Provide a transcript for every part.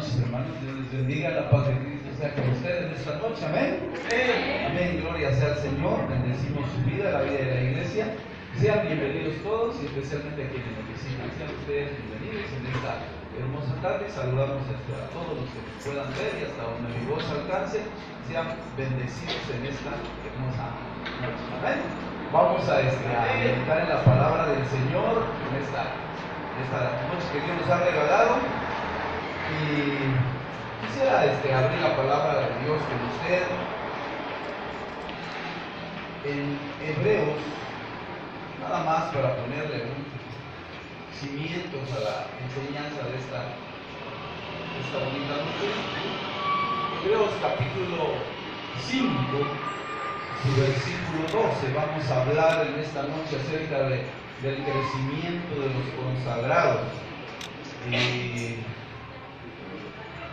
noches, hermanos. Dios les bendiga. La paz de Cristo sea con ustedes esta noche. Amén. Amén. Gloria sea al Señor. Bendecimos su vida, la vida de la iglesia. Sean bienvenidos todos y especialmente a quienes nos visitan. Sean ustedes bienvenidos en esta hermosa tarde. Saludamos a todos los que nos puedan ver y hasta donde mi voz alcance. Sean bendecidos en esta hermosa noche. Amén. Vamos a meditar en la palabra del Señor en esta noche que Dios nos ha regalado. Y quisiera abrir la palabra de Dios con usted en Hebreos, nada más para ponerle cimientos a la enseñanza de esta bonita noche. Hebreos capítulo 5, su versículo 12. Vamos a hablar en esta noche acerca del crecimiento de los consagrados.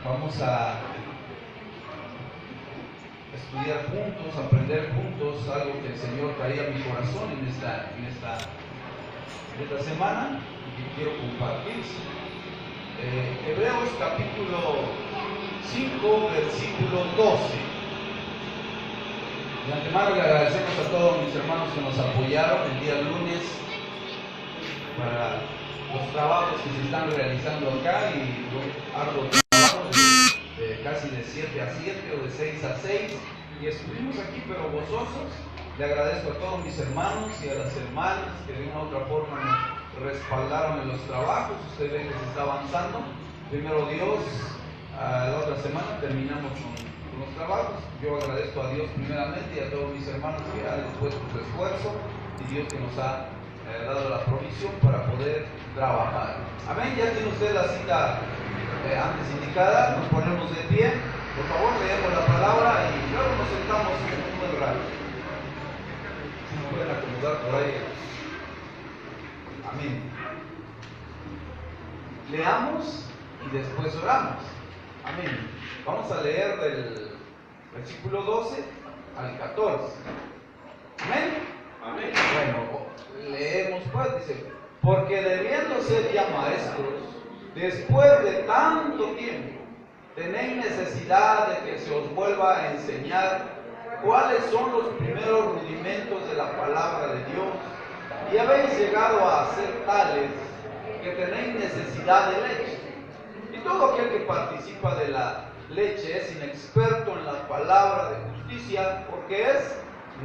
Vamos a estudiar juntos, aprender juntos algo que el Señor traía a mi corazón en esta semana y que quiero compartir. Hebreos capítulo 5, versículo 12. De antemano le agradecemos a todos mis hermanos que nos apoyaron el día lunes para los trabajos que se están realizando acá y arduos trabajos casi de 7 a 7 o de 6 a 6, y estuvimos aquí pero gozosos. Le agradezco a todos mis hermanos y a las hermanas que de una u otra forma nos respaldaron en los trabajos. Usted ve que se está avanzando. Primero Dios, la otra semana terminamos con los trabajos. Yo agradezco a Dios primeramente y a todos mis hermanos que han puesto su esfuerzo y Dios que nos ha dado la provisión para poder trabajar. Amén. Ya tiene usted la cita antes indicada. Nos ponemos de pie, por favor, leemos la palabra y luego nos sentamos un buen rato. Si nos pueden acomodar por ahí. Amén. Leamos y después oramos. Amén. Vamos a leer del versículo 12 al 14. Amén. Amén. Bueno, leemos pues, dice: porque debiendo ser ya maestros, después de tanto tiempo, tenéis necesidad de que se os vuelva a enseñar cuáles son los primeros rudimentos de la palabra de Dios, y habéis llegado a ser tales que tenéis necesidad de leche. Y todo aquel que participa de la leche es inexperto en la palabra de justicia, porque es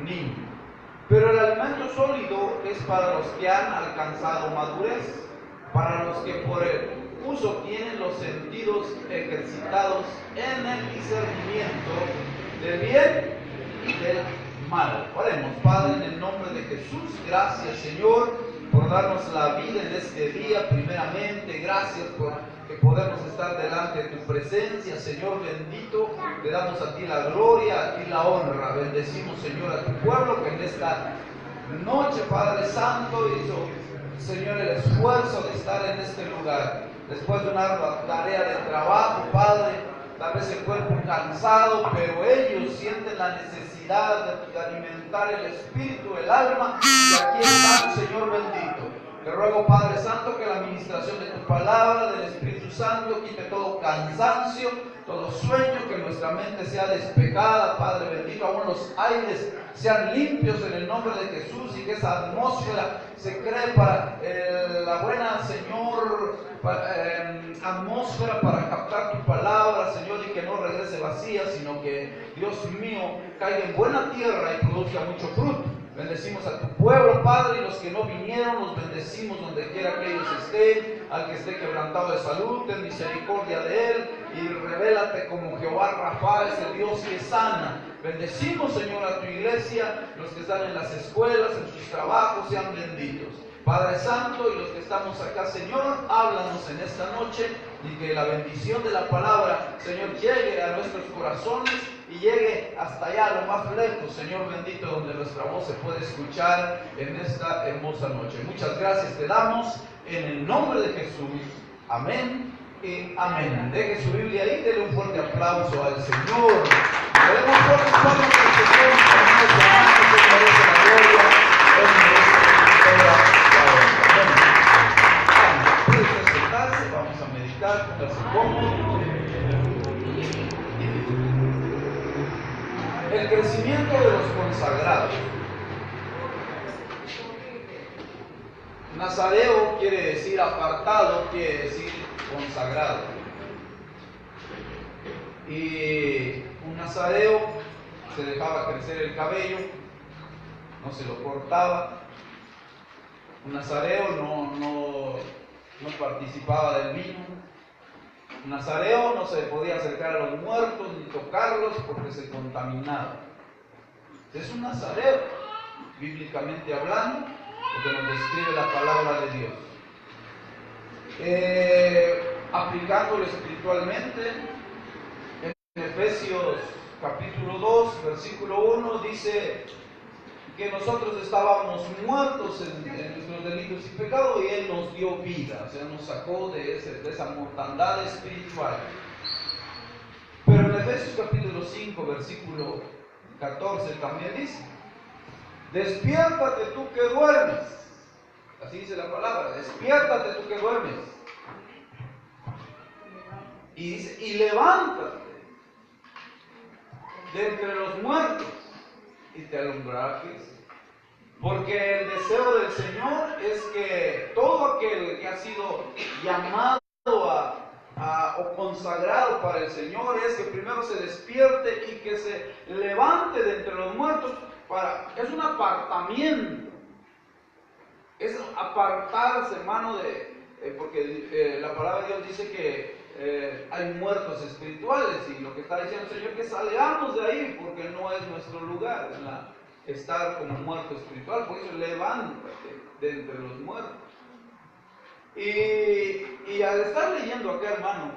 niño. Pero el alimento sólido es para los que han alcanzado madurez, para los que por el uso tienen los sentidos ejercitados en el discernimiento del bien y del mal. Oremos. Padre, en el nombre de Jesús, gracias, Señor, por darnos la vida en este día. Primeramente, gracias por que podemos estar delante de tu presencia, Señor bendito. Te damos a ti la gloria, a ti la honra. Bendecimos, Señor, a tu pueblo que en esta noche, Padre Santo, hizo, Señor, el esfuerzo de estar en este lugar. Después de una tarea de trabajo, Padre, tal vez el cuerpo cansado, pero ellos sienten la necesidad de alimentar el espíritu, el alma, y aquí están, Señor bendito. Te ruego, Padre Santo, que la administración de tu palabra, del Espíritu Santo, quite todo cansancio, todo sueño, que nuestra mente sea despejada, Padre bendito, aún los aires sean limpios en el nombre de Jesús, y que esa atmósfera se cree para la buena, Señor, atmósfera para captar tu palabra, Señor, y que no regrese vacía, sino que, Dios mío, caiga en buena tierra y produzca mucho fruto. Bendecimos a tu pueblo, Padre, y los que no vinieron, los bendecimos donde quiera que ellos estén. Al que esté quebrantado de salud, ten misericordia de él y revélate como Jehová Rafa, ese Dios que sana. Bendecimos, Señor, a tu iglesia, los que están en las escuelas, en sus trabajos, sean benditos. Padre Santo, y los que estamos acá, Señor, háblanos en esta noche y que la bendición de la palabra, Señor, llegue a nuestros corazones y llegue hasta allá, lo más lejos, Señor bendito, donde nuestra voz se puede escuchar en esta hermosa noche. Muchas gracias te damos en el nombre de Jesús. Amén y amén. Deje su Biblia ahí, denle un fuerte aplauso al Señor. Le demos fuerte aplauso al Señor, que merece la gloria, Él merece toda la honra. Puede sentarse, vamos a meditar, póngase cómodo. nacimiento de los consagrados. Nazareo quiere decir apartado, quiere decir consagrado. Y un nazareo se dejaba crecer el cabello, no se lo cortaba. Un nazareo no participaba del vino. Un nazareo no se podía acercar a los muertos ni tocarlos porque se contaminaba. Es un nazareo, bíblicamente hablando, porque nos describe la palabra de Dios. Aplicándolo espiritualmente, en Efesios capítulo 2, versículo 1, dice que nosotros estábamos muertos en nuestros delitos y pecados y Él nos dio vida, o sea, nos sacó de esa mortandad espiritual. Pero en Efesios capítulo 5, versículo 14 también dice: despiértate tú que duermes. Así dice la palabra, despiértate tú que duermes. Y dice, y levántate de entre los muertos y te alumbrarás. Porque el deseo del Señor es que todo aquel que ha sido llamado o consagrado para el Señor es que primero se despierte y que se levante de entre los muertos. Es un apartamiento, es apartarse, hermano, porque la palabra de Dios dice que hay muertos espirituales, y lo que está diciendo el Señor es que salgamos de ahí porque no es nuestro lugar estar como muerto espiritual. Por eso levántate de entre los muertos. Y al estar leyendo acá, hermano,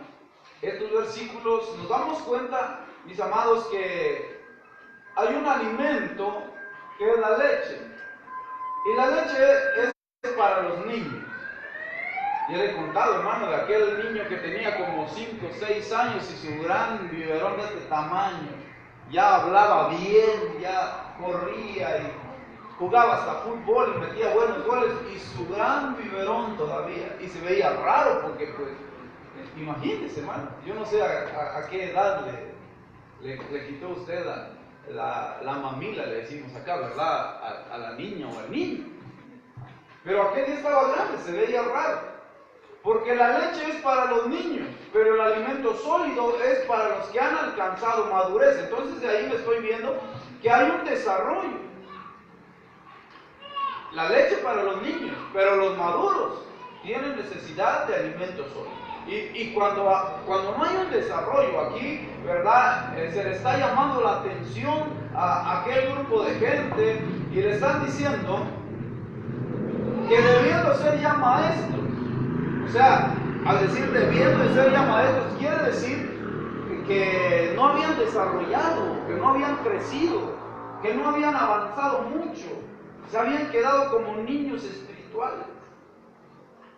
estos versículos, nos damos cuenta, mis amados, que hay un alimento que es la leche. Y la leche es para los niños. Yo le he contado, hermano, de aquel niño que tenía como 5 o 6 años y su gran biberón de este tamaño. Ya hablaba bien, ya corría y jugaba hasta fútbol y metía buenos goles, y su gran biberón todavía. Y se veía raro porque, pues, imagínese, hermano, yo no sé a qué edad le quitó usted la mamila, le decimos acá, ¿verdad? A la niña o al niño. Pero aquel día estaba grande, se veía raro. Porque la leche es para los niños, pero el alimento sólido es para los que han alcanzado madurez. Entonces de ahí me estoy viendo que hay un desarrollo. La leche para los niños, pero los maduros tienen necesidad de alimento sólido. Y cuando no hay un desarrollo aquí, ¿verdad? Se le está llamando la atención a aquel grupo de gente y le están diciendo que debiendo ser ya maestros. O sea, al decir debiendo de ser ya maestros, quiere decir que no habían desarrollado, que no habían crecido, que no habían avanzado mucho, se habían quedado como niños espirituales.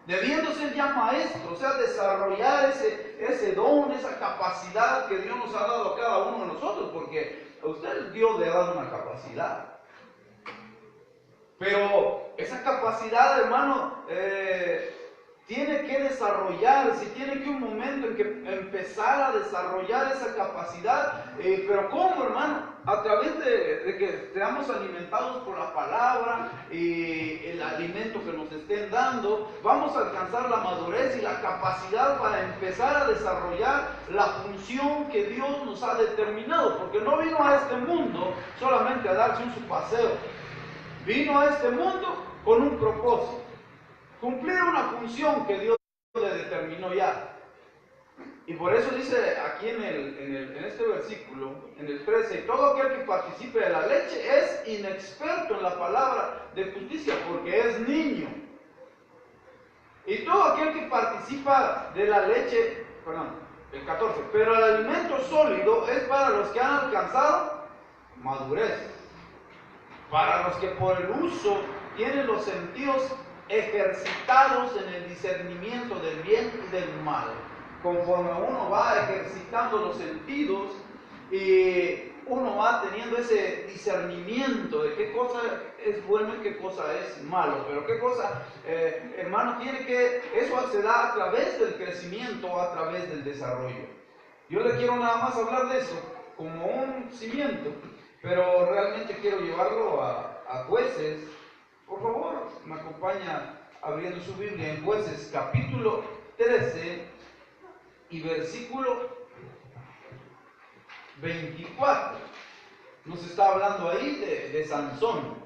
Debiendo ser ya maestros, o sea, desarrollar ese don, esa capacidad que Dios nos ha dado a cada uno de nosotros, porque a usted Dios le ha dado una capacidad. Pero esa capacidad, hermano, tiene que desarrollarse, tiene que un momento en que empezar a desarrollar esa capacidad. Pero ¿cómo, hermano? A través de que seamos alimentados por la palabra y el alimento que nos estén dando, vamos a alcanzar la madurez y la capacidad para empezar a desarrollar la función que Dios nos ha determinado. Porque no vino a este mundo solamente a darse un su paseo. Vino a este mundo con un propósito. Cumplir una función que Dios le determinó ya. Y por eso dice aquí en este versículo, en el 13, y todo aquel que participe de la leche es inexperto en la palabra de justicia, porque es niño. Y todo aquel que participa de la leche, el 14, pero el alimento sólido es para los que han alcanzado madurez, para los que por el uso tienen los sentidos ejercitados en el discernimiento del bien y del mal. Conforme uno va ejercitando los sentidos y uno va teniendo ese discernimiento de qué cosa es bueno y qué cosa es malo. Pero qué cosa, hermano, eso se da a través del crecimiento, a través del desarrollo. Yo le quiero nada más hablar de eso como un cimiento. pero realmente quiero llevarlo a Jueces. Por favor, me acompaña abriendo su Biblia en Jueces capítulo 13 y versículo 24. Nos está hablando ahí de Sansón.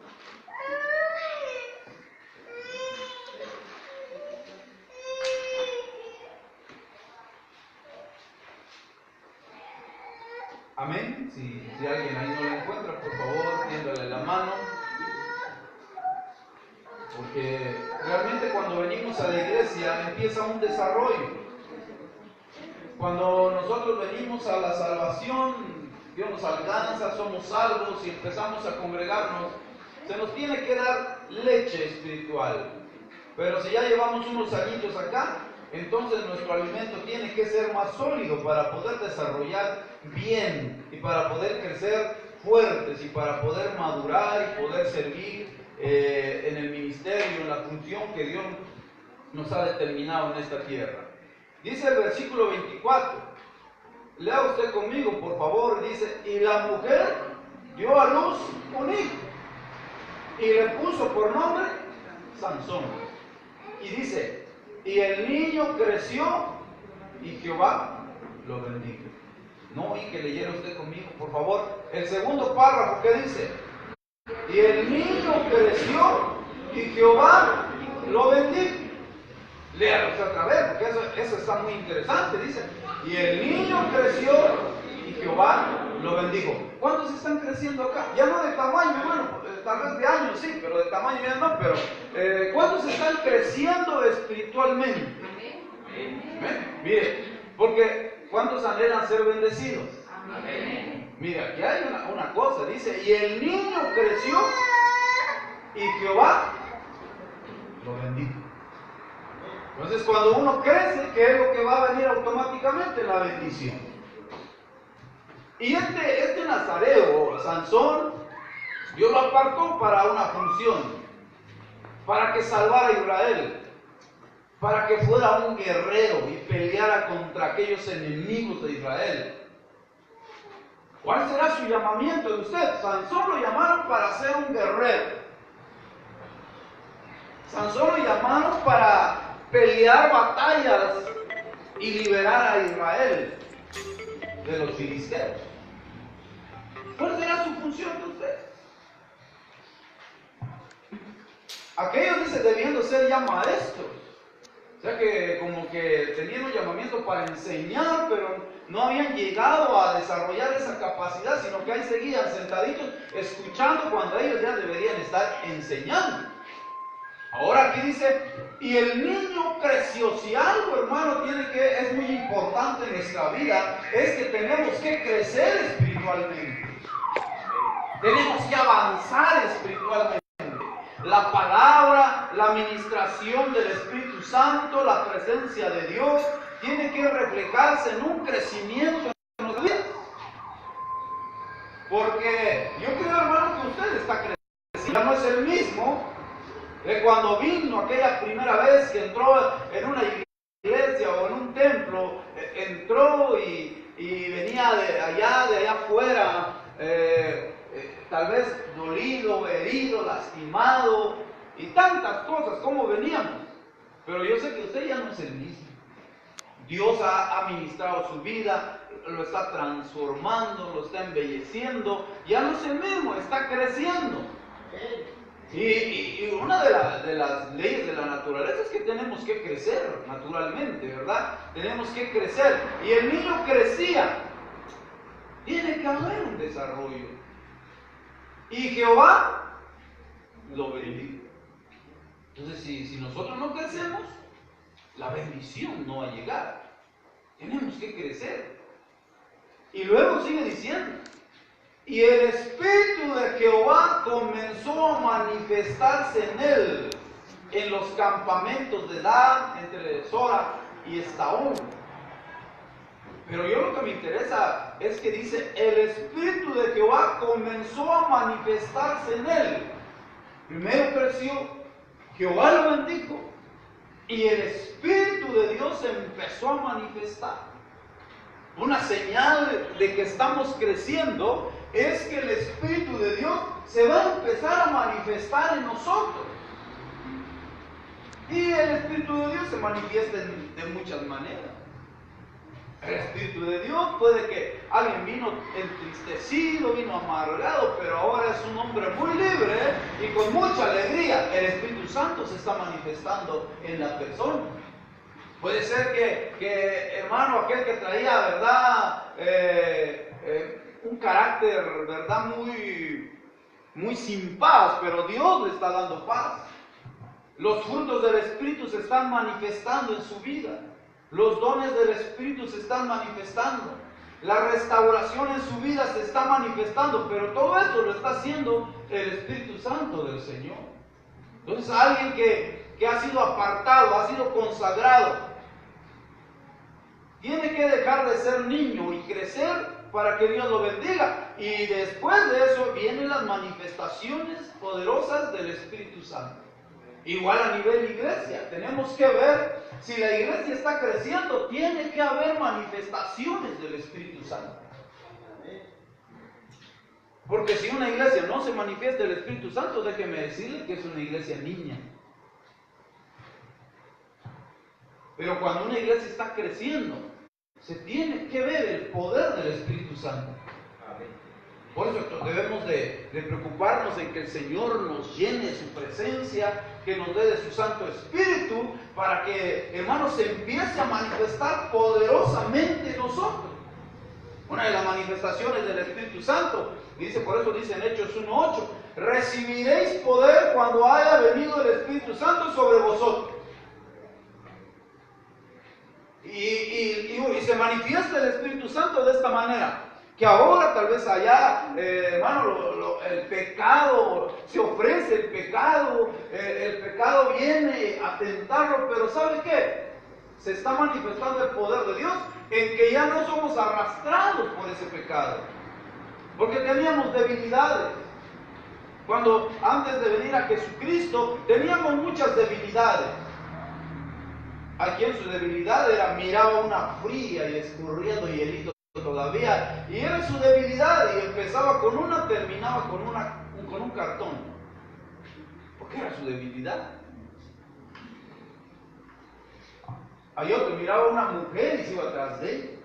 Amén. Si alguien ahí no la encuentra, por favor, tiéndole la mano. Porque realmente cuando venimos a la iglesia empieza un desarrollo. Cuando nosotros venimos a la salvación, Dios nos alcanza, somos salvos y empezamos a congregarnos, se nos tiene que dar leche espiritual. Pero si ya llevamos unos añitos acá, entonces nuestro alimento tiene que ser más sólido para poder desarrollar bien y para poder crecer fuertes y para poder madurar y poder servir en el ministerio, en la función que Dios nos ha determinado en esta tierra. Dice el versículo 24, lea usted conmigo por favor, dice: y la mujer dio a luz un hijo y le puso por nombre Sansón. Y dice: y el niño creció y Jehová lo bendijo. No oí que leyera usted conmigo, por favor, el segundo párrafo que dice: y el niño creció y Jehová lo bendijo. Léalo usted otra vez, porque eso está muy interesante. Dice: y el niño creció y Jehová lo bendijo. ¿Cuántos están creciendo acá? Ya no de tamaño, bueno, tal vez de años sí, pero de tamaño ya no. Pero ¿cuántos están creciendo espiritualmente? Amén. Mire, porque ¿cuántos anhelan ser bendecidos? Amén. Mire, aquí hay una cosa, dice: y el niño creció y Jehová lo bendijo. Entonces, cuando uno crece, ¿qué es lo que va a venir automáticamente? La bendición. Y este nazareo, Sansón, Dios lo apartó para una función, para que salvara a Israel, para que fuera un guerrero y peleara contra aquellos enemigos de Israel. ¿Cuál será su llamamiento de usted? Sansón lo llamaron para ser un guerrero. Sansón lo llamaron para pelear batallas y liberar a Israel de los filisteos. ¿Cuál será su función de usted? Aquellos, dice, debiendo ser ya maestros. O sea que como que tenían un llamamiento para enseñar, pero no habían llegado a desarrollar esa capacidad, sino que ahí seguían sentaditos escuchando cuando ellos ya deberían estar enseñando. Ahora aquí dice: y el niño creció. Si algo, hermano, es muy importante en nuestra vida, es que tenemos que crecer espiritualmente. Tenemos que avanzar espiritualmente. La palabra, la administración del Espíritu Santo, la presencia de Dios, tiene que reflejarse en un crecimiento en nuestra vida. Porque yo creo, hermano, que usted está creciendo. Ya no es el mismo de cuando vino aquella primera vez que entró en una iglesia o en un templo, entró y venía de allá afuera, tal vez dolido, herido, lastimado y tantas cosas como veníamos. Pero yo sé que usted ya no es el mismo. Dios ha ministrado su vida, lo está transformando, lo está embelleciendo, ya no es el mismo, está creciendo. Y una de las leyes de la naturaleza es que tenemos que crecer naturalmente, ¿verdad? Tenemos que crecer. Y el niño crecía. Tiene que haber un desarrollo. Y Jehová lo bendijo. Entonces, si nosotros no crecemos, la bendición no va a llegar. Tenemos que crecer. Y luego sigue diciendo: y el Espíritu de Jehová comenzó a manifestarse en él, en los campamentos de Dan, entre Sora y Estaón. Pero yo lo que me interesa es que dice: el Espíritu de Jehová comenzó a manifestarse en él. Primero creció, Jehová lo bendijo, y el Espíritu de Dios empezó a manifestar. Una señal de que estamos creciendo es que el Espíritu de Dios se va a empezar a manifestar en nosotros. Y el Espíritu de Dios se manifiesta de muchas maneras. El Espíritu de Dios puede que alguien vino entristecido, vino amargado, pero ahora es un hombre muy libre y con mucha alegría. El Espíritu Santo se está manifestando en la persona. Puede ser que hermano, aquel que traía, ¿verdad? Un carácter, ¿verdad? Muy sin paz, pero Dios le está dando paz. Los frutos del Espíritu se están manifestando en su vida. Los dones del Espíritu se están manifestando. La restauración en su vida se está manifestando, pero todo esto lo está haciendo el Espíritu Santo del Señor. Entonces alguien que ha sido apartado, ha sido consagrado, tiene que dejar de ser niño y crecer para que Dios lo bendiga. Y después de eso vienen las manifestaciones poderosas del Espíritu Santo. Igual a nivel iglesia, tenemos que ver, si la iglesia está creciendo, tiene que haber manifestaciones del Espíritu Santo. Porque si una iglesia no se manifiesta el Espíritu Santo, déjeme decirle que es una iglesia niña. Pero cuando una iglesia está creciendo, se tiene que ver el poder del Espíritu Santo. Por eso debemos de preocuparnos en que el Señor nos llene de su presencia, que nos dé de su Santo Espíritu, para que, hermanos, se empiece a manifestar poderosamente en nosotros. Una de las manifestaciones del Espíritu Santo, por eso dice en Hechos 1:8, recibiréis poder cuando haya venido el Espíritu Santo sobre vosotros. Y se manifiesta el Espíritu Santo de esta manera. Que ahora tal vez allá, hermano, el pecado, se ofrece el pecado viene a tentarlo, pero ¿sabe qué? Se está manifestando el poder de Dios en que ya no somos arrastrados por ese pecado, porque teníamos debilidades. Cuando antes de venir a Jesucristo teníamos muchas debilidades. Aquí en su debilidad miraba una fría y escurriendo hielito todavía, y era su debilidad, y empezaba con una, terminaba con un cartón, porque era su debilidad. Hay otro, miraba a una mujer y se iba atrás de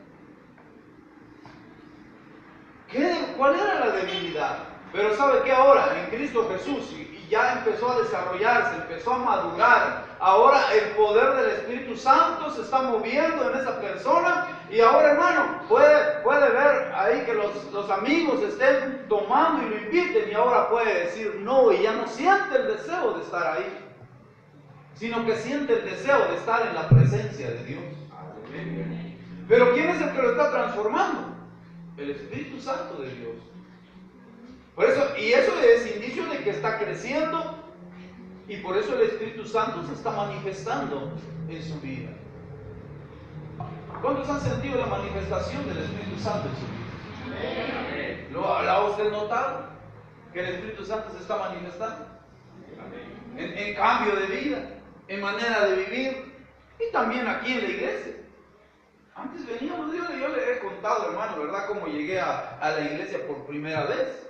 ella. ¿Cuál era la debilidad? Pero ¿sabe qué? Ahora en Cristo Jesús, y ya empezó a desarrollarse, empezó a madurar. Ahora el poder del Espíritu Santo se está moviendo en esa persona, y ahora, hermano, puede ver ahí que los amigos estén tomando y lo inviten, y ahora puede decir no, y ya no siente el deseo de estar ahí, sino que siente el deseo de estar en la presencia de Dios. Pero ¿quién es el que lo está transformando? El Espíritu Santo de Dios. Por eso, y eso es indicio de que está creciendo, y por eso el Espíritu Santo se está manifestando en su vida. ¿Cuántos han sentido la manifestación del Espíritu Santo en su vida? ¿Lo ha usted notado? Que el Espíritu Santo se está manifestando en cambio de vida, en manera de vivir, y también aquí en la iglesia. Antes veníamos, yo le he contado, hermano, ¿verdad?, cómo llegué a la iglesia por primera vez.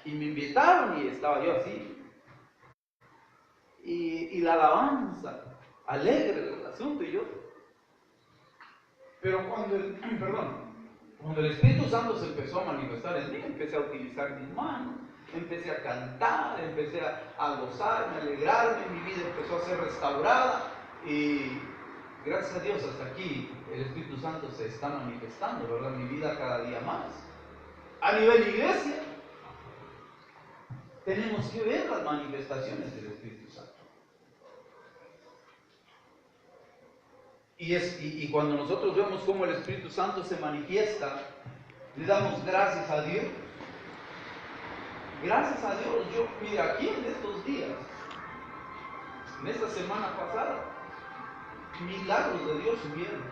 Y me invitaron y estaba yo así. Y la alabanza, alegre el asunto, y yo. Pero cuando el Espíritu Santo se empezó a manifestar en mí, empecé a utilizar mis manos, empecé a cantar, empecé a gozarme, a alegrarme, mi vida empezó a ser restaurada, y gracias a Dios hasta aquí el Espíritu Santo se está manifestando, ¿verdad?, mi vida cada día más. A nivel iglesia, tenemos que ver las manifestaciones del Espíritu Santo. Y cuando nosotros vemos cómo el Espíritu Santo se manifiesta, le damos gracias a Dios. Gracias a Dios. Mira, aquí en estos días, en esta semana pasada, milagros de Dios hubieron.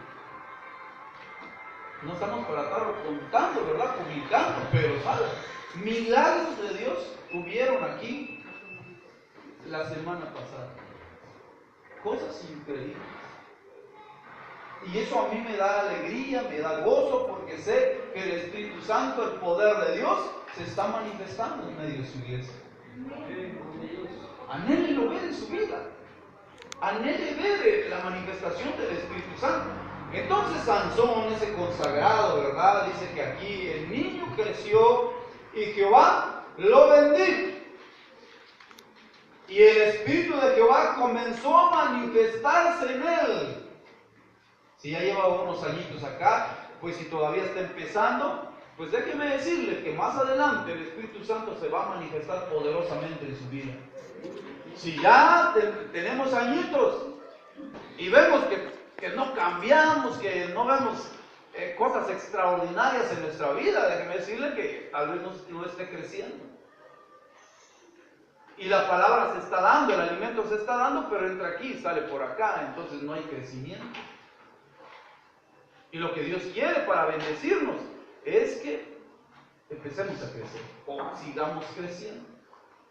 No estamos para estar contando, ¿verdad?, publicando, pero ¿sabes? Milagros de Dios hubieron aquí la semana pasada. Cosas increíbles. Y eso a mí me da alegría, me da gozo, porque sé que el Espíritu Santo, el poder de Dios, se está manifestando en medio de su iglesia. Anhele ver en su vida. Anhele ver la manifestación del Espíritu Santo. Entonces Sansón, ese consagrado, ¿verdad? Dice que aquí el niño creció y Jehová lo bendijo. Y el Espíritu de Jehová comenzó a manifestarse en él. Si ya lleva unos añitos acá, pues si todavía está empezando, pues déjeme decirle que más adelante el Espíritu Santo se va a manifestar poderosamente en su vida. Si ya tenemos añitos y vemos que no cambiamos, que no vemos cosas extraordinarias en nuestra vida, déjeme decirle que tal vez no esté creciendo. Y la palabra se está dando, el alimento se está dando, pero entra aquí y sale por acá, entonces no hay crecimiento. Y lo que Dios quiere para bendecirnos es que empecemos a crecer, o sigamos creciendo.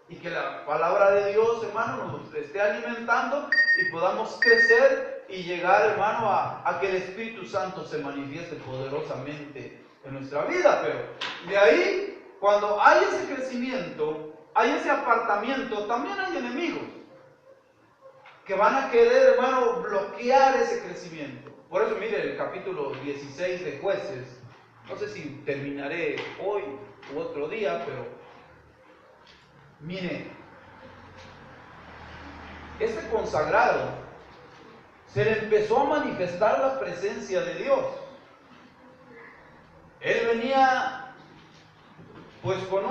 Y que la palabra de Dios, hermano, nos esté alimentando y podamos crecer y llegar, hermano, a que el Espíritu Santo se manifieste poderosamente en nuestra vida. Pero de ahí, cuando hay ese crecimiento, hay ese apartamiento, también hay enemigos que van a querer, hermano, bloquear ese crecimiento. Por eso, mire, el capítulo 16 de Jueces, no sé si terminaré hoy u otro día, pero mire, este consagrado se le empezó a manifestar la presencia de Dios. Él venía pues con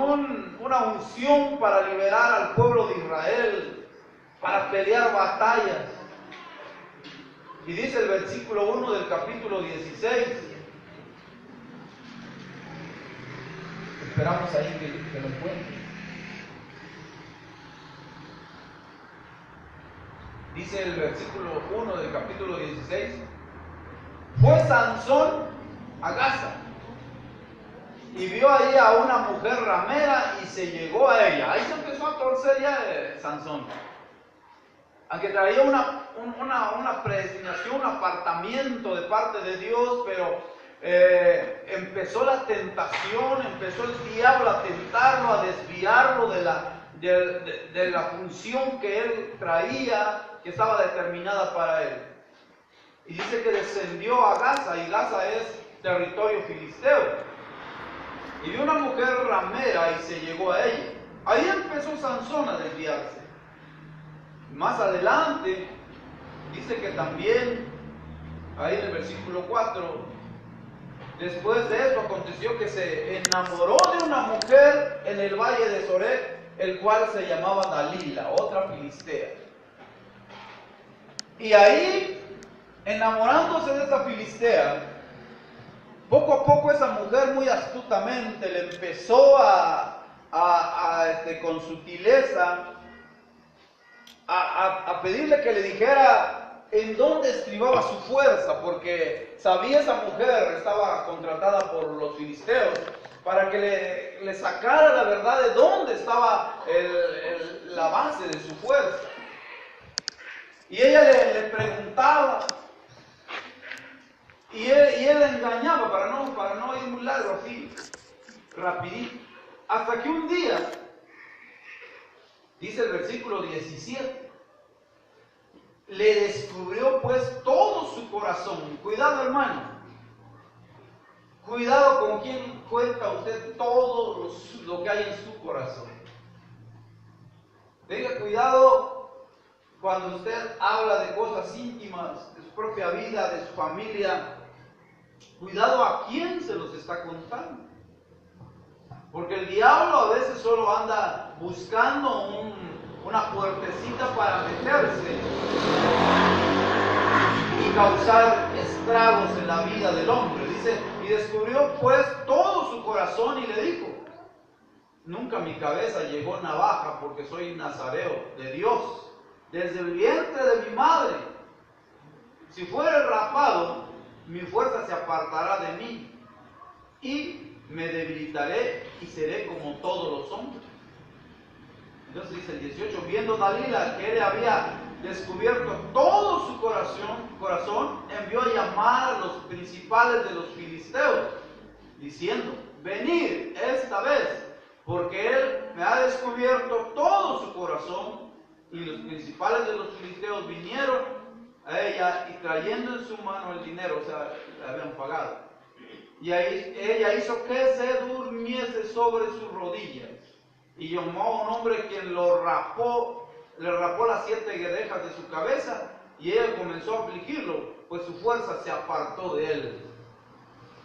una unción para liberar al pueblo de Israel, para pelear batallas. Y dice el versículo 1 del capítulo 16. Esperamos ahí que lo encuentre. Dice el versículo 1 del capítulo 16. Fue Sansón a Gaza y vio ahí a una mujer ramera y se llegó a ella. Ahí se empezó a torcer ya Sansón. Aunque traía una predestinación, un apartamiento de parte de Dios, pero empezó la tentación, empezó el diablo a tentarlo, a desviarlo de la función que él traía, que estaba determinada para él. Y dice que descendió a Gaza, y Gaza es territorio filisteo. Y vio una mujer ramera y se llegó a ella. Ahí empezó Sansón a desviarse. Más adelante, dice que también, ahí en el versículo 4, después de esto aconteció que se enamoró de una mujer en el valle de Sorek, el cual se llamaba Dalila, otra filistea. Y ahí, enamorándose de esa filistea, poco a poco esa mujer muy astutamente le empezó con sutileza a pedirle que le dijera en dónde estribaba su fuerza, porque sabía esa mujer, estaba contratada por los filisteos, para que le sacara la verdad de dónde estaba la base de su fuerza. Y ella le preguntaba, y él engañaba, para no ir muy largo, así, rapidito, hasta que un día, dice el versículo 17, le descubrió pues todo su corazón. Cuidado, hermano, cuidado con quién cuenta usted todo lo que hay en su corazón. Tenga cuidado cuando usted habla de cosas íntimas, de su propia vida, de su familia. Cuidado a quién se los está contando. Porque el diablo a veces solo anda buscando una puertecita para meterse y causar estragos en la vida del hombre. Dice, y descubrió pues todo su corazón y le dijo, nunca mi cabeza llegó navaja porque soy nazareo de Dios, desde el vientre de mi madre. Si fuere rapado, mi fuerza se apartará de mí y me debilitaré y seré como todos los hombres. Entonces dice el 18, viendo Dalila que él había descubierto todo su corazón, envió a llamar a los principales de los filisteos, diciendo, venid esta vez porque él me ha descubierto todo su corazón. Y los principales de los filisteos vinieron a ella y trayendo en su mano el dinero, o sea, le habían pagado. Y ahí ella hizo que se durmiese sobre sus rodillas. Y llamó a un hombre quien le rapó las 7 guedejas de su cabeza, y ella comenzó a afligirlo, pues su fuerza se apartó de él.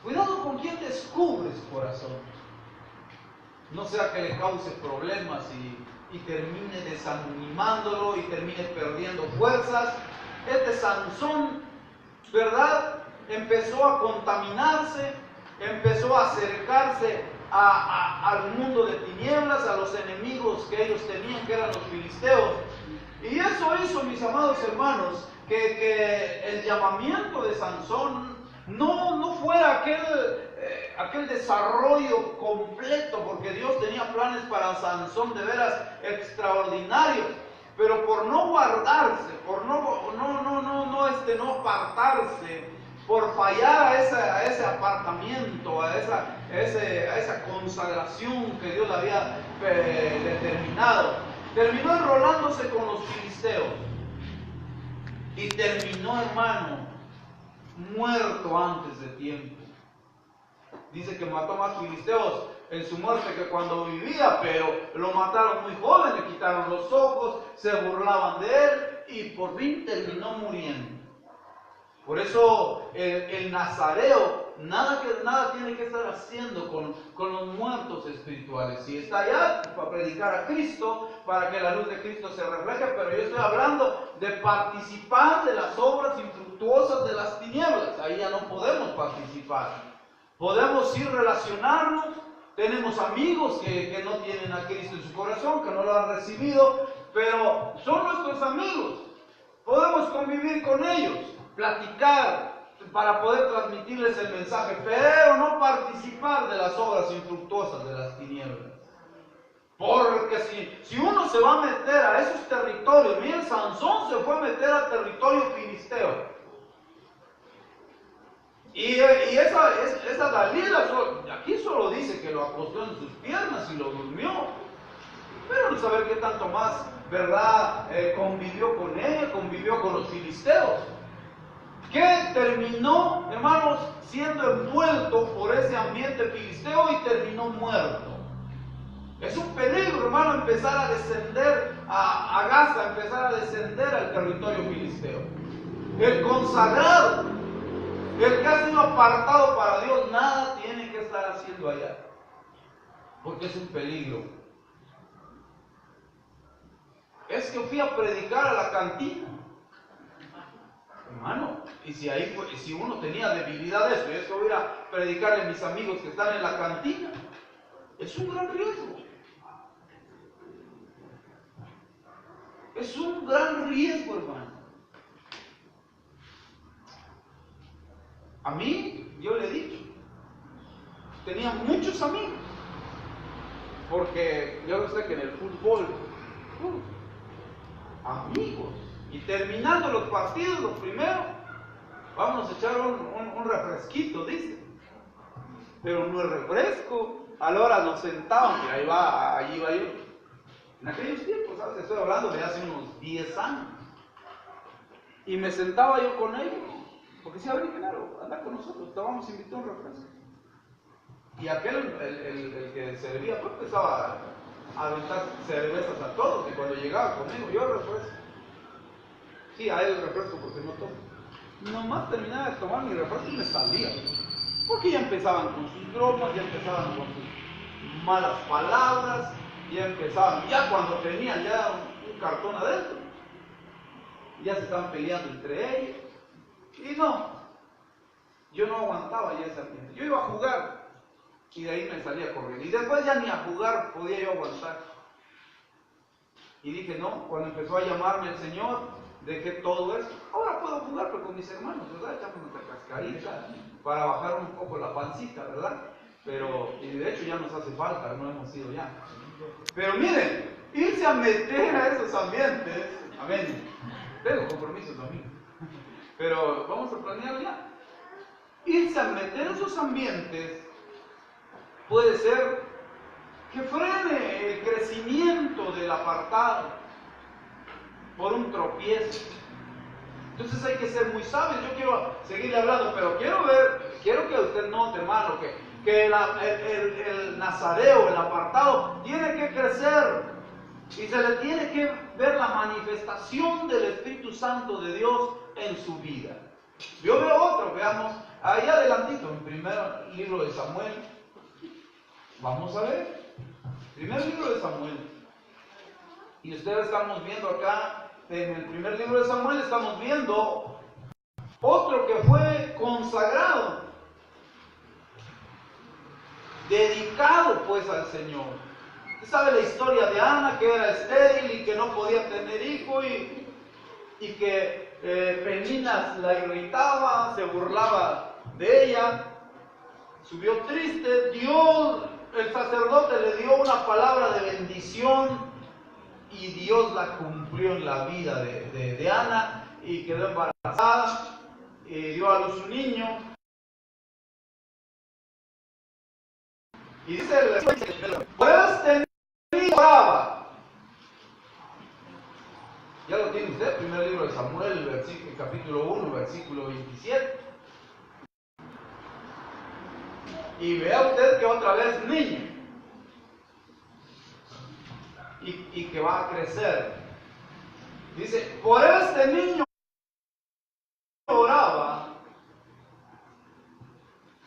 Cuidado con quien descubres, corazón. No sea que le cause problemas y termine desanimándolo y termine perdiendo fuerzas. Este Sansón, ¿verdad?, empezó a contaminarse, empezó a acercarse al mundo de tinieblas, a los enemigos que ellos tenían, que eran los filisteos. Y eso hizo, mis amados hermanos, que el llamamiento de Sansón no fuera aquel desarrollo completo, porque Dios tenía planes para Sansón de veras extraordinarios, pero por no guardarse, por no apartarse, por fallar a ese apartamiento, a esa consagración que Dios le había determinado, terminó enrolándose con los filisteos y terminó, hermano, muerto antes de tiempo. Dice que mató más filisteos en su muerte que cuando vivía, pero lo mataron muy joven, le quitaron los ojos, se burlaban de él y por fin terminó muriendo. Por eso el nazareo nada tiene que estar haciendo con los muertos espirituales. Si está allá para predicar a Cristo, para que la luz de Cristo se refleje, pero yo estoy hablando de participar de las obras infructuosas de las tinieblas. Ahí ya no podemos participar. Podemos ir relacionarnos, tenemos amigos que no tienen a Cristo en su corazón, que no lo han recibido, pero son nuestros amigos. Podemos convivir con ellos, platicar para poder transmitirles el mensaje, pero no participar de las obras infructuosas de las tinieblas. Porque si uno se va a meter a esos territorios, miren, Sansón se fue a meter al territorio filisteo. Y esa Dalila, aquí solo dice que lo acostó en sus piernas y lo durmió. Pero no saber qué tanto más, ¿verdad? Convivió con ella, convivió con los filisteos. Que terminó, hermanos, siendo envuelto por ese ambiente filisteo y terminó muerto. Es un peligro, hermano, empezar a descender a Gaza, empezar a descender al territorio filisteo. El consagrado, el que ha sido apartado para Dios, nada tiene que estar haciendo allá, porque es un peligro. Es que fui a predicar a la cantina, hermano, y si uno tenía debilidad de eso, y es que voy a ir a predicarle a mis amigos que están en la cantina, es un gran riesgo. Es un gran riesgo, hermano. A mí, yo le he dicho, tenía muchos amigos, porque yo sé que en el fútbol, amigos, y terminando los partidos, los primeros, vamos a echar un refresquito, dice, pero no es refresco, a la hora nos sentaban, y allí iba yo, en aquellos tiempos, ¿sabes? Estoy hablando de hace unos 10 años, y me sentaba yo con ellos, porque si habría claro, anda con nosotros, te vamos a invitar un refresco. Y aquel, el que servía, pues empezaba a aventar cervezas a todos, y cuando llegaba conmigo, yo refresco. Sí, a él el refresco porque no tomo. Nomás terminaba de tomar mi refresco y me salía. Porque ya empezaban con sus bromas, ya empezaban con sus malas palabras, ya cuando tenían ya un cartón adentro, ya se estaban peleando entre ellos. Y no, yo no aguantaba ya ese ambiente. Yo iba a jugar y de ahí me salía corriendo. Y después ya ni a jugar podía yo aguantar. Y dije, no, cuando empezó a llamarme el Señor, dejé todo eso. Ahora puedo jugar pero con mis hermanos, ¿verdad? Echamos nuestra cascarita para bajar un poco la pancita, ¿verdad? Y de hecho ya nos hace falta, no hemos ido ya. Pero miren, irse a meter a esos ambientes, amén, tengo compromisos también. Pero vamos a planear ya. Irse a meter en esos ambientes puede ser que frene el crecimiento del apartado por un tropiezo. Entonces hay que ser muy sabios. Yo quiero seguirle hablando, pero quiero que usted note, hermano, que el nazareo, el apartado, tiene que crecer y se le tiene que ver la manifestación del Espíritu Santo de Dios en su vida. Yo veo otro, veamos, ahí adelantito, en primer libro de Samuel. Vamos a ver, primer libro de Samuel. Y ustedes estamos viendo acá, en el primer libro de Samuel, estamos viendo otro que fue consagrado, dedicado pues al Señor. Usted sabe la historia de Ana, que era estéril y que no podía tener hijo y que Peninas la irritaba, se burlaba de ella, subió triste. Dios, el sacerdote le dio una palabra de bendición y Dios la cumplió en la vida de Ana y quedó embarazada y dio a luz un niño. Y dice, pues tenía oraba. Ya lo tiene usted, primer libro de Samuel, capítulo 1, versículo 27. Y vea usted que otra vez niño. Y que va a crecer. Dice, por este niño oraba.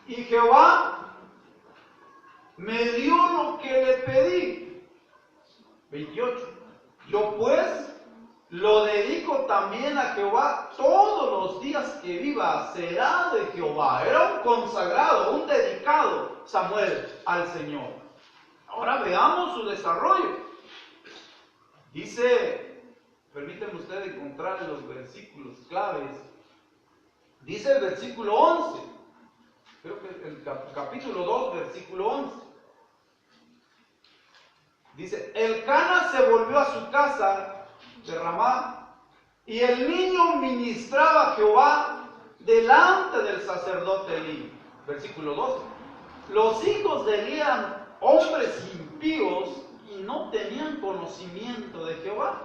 Y Jehová me dio lo que le pedí. 28. Yo pues lo dedico también a Jehová todos los días que viva, será de Jehová. Era un consagrado, un dedicado Samuel al Señor. Ahora veamos su desarrollo. Dice, permítanme ustedes encontrar los versículos claves. Dice el versículo 11, creo que el capítulo 2, versículo 11. Dice, Elcana se volvió a su casa de Ramá, y el niño ministraba a Jehová delante del sacerdote Elí. Versículo 12. Los hijos de Elí eran hombres impíos y no tenían conocimiento de Jehová.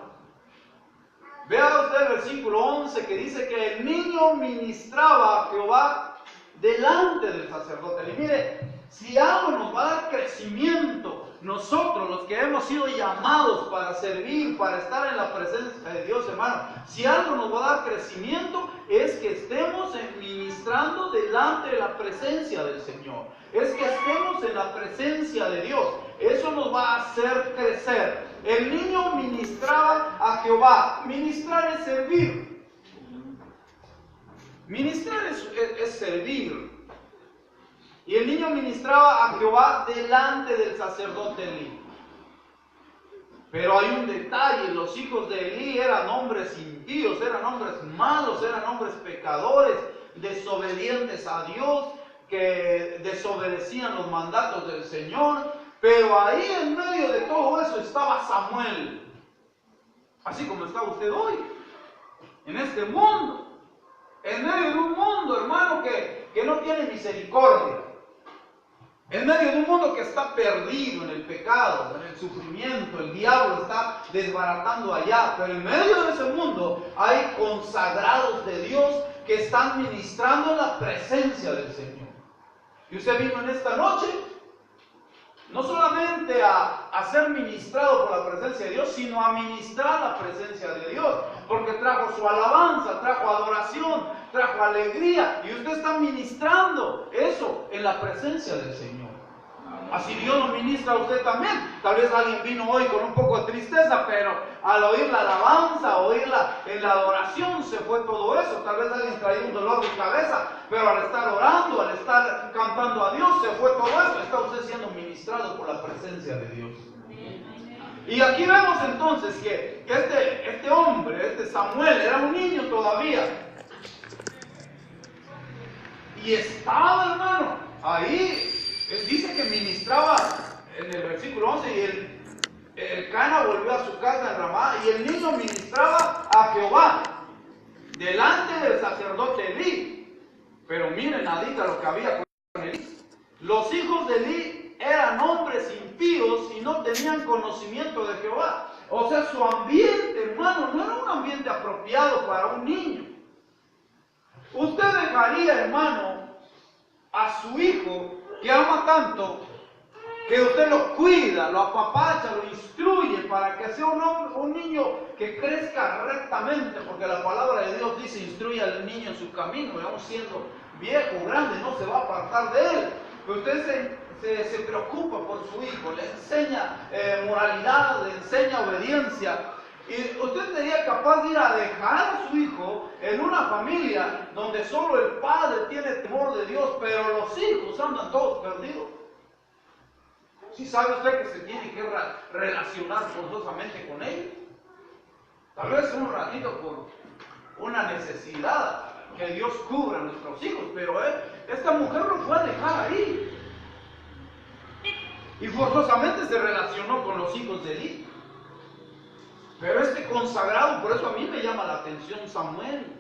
Vea usted el versículo 11 que dice que el niño ministraba a Jehová delante del sacerdote Elí. Mire, si algo nos va a dar crecimiento, nosotros los que hemos sido llamados para servir, para estar en la presencia de Dios, hermano, si algo nos va a dar crecimiento es que estemos ministrando delante de la presencia del Señor, es que estemos en la presencia de Dios. Eso nos va a hacer crecer. El niño ministraba a Jehová. Ministrar es servir. Ministrar es servir. Y el niño ministraba a Jehová delante del sacerdote Elí. Pero hay un detalle, los hijos de Elí eran hombres impíos, eran hombres malos, eran hombres pecadores, desobedientes a Dios, que desobedecían los mandatos del Señor. Pero ahí en medio de todo eso estaba Samuel, así como está usted hoy, en este mundo, en medio de un mundo, hermano, que no tiene misericordia. En medio de un mundo que está perdido en el pecado, en el sufrimiento, el diablo está desbaratando allá, pero en medio de ese mundo hay consagrados de Dios que están ministrando en la presencia del Señor. Y usted vino en esta noche no solamente a ser ministrado por la presencia de Dios, sino a ministrar la presencia de Dios, porque trajo su alabanza, trajo adoración, trajo alegría, y usted está ministrando eso en la presencia del Señor. Así Dios lo ministra a usted también. Tal vez alguien vino hoy con un poco de tristeza, pero al oír la alabanza, oírla en la adoración, se fue todo eso. Tal vez alguien traía un dolor de cabeza, pero al estar orando, al estar cantando a Dios, se fue todo eso. Está usted siendo ministrado por la presencia de Dios. Y aquí vemos entonces que este hombre, este Samuel, era un niño todavía. Y estaba, hermano, ahí. Él dice que ministraba en el versículo 11 y el Cana volvió a su casa en Ramá y el niño ministraba a Jehová delante del sacerdote Elí. Pero miren, adita lo que había con Elí. Los hijos de Elí eran hombres impíos y no tenían conocimiento de Jehová. O sea, su ambiente, hermano, no era un ambiente apropiado para un niño. Usted dejaría, hermano, a su hijo que ama tanto, que usted lo cuida, lo apapacha, lo instruye para que sea un niño que crezca rectamente, porque la palabra de Dios dice: instruye al niño en su camino, y aún siendo viejo, grande, no se va a apartar de él. Pero usted se preocupa por su hijo, le enseña moralidad, le enseña obediencia. Y usted sería capaz de ir a dejar a su hijo en una familia donde solo el padre tiene temor de Dios, pero los hijos andan todos perdidos. Si sabe usted que se tiene que relacionar forzosamente con ellos, tal vez un ratito por una necesidad que Dios cubra a nuestros hijos, pero esta mujer lo fue a dejar ahí. Y forzosamente se relacionó con los hijos de Elí. Pero este consagrado, por eso a mí me llama la atención Samuel.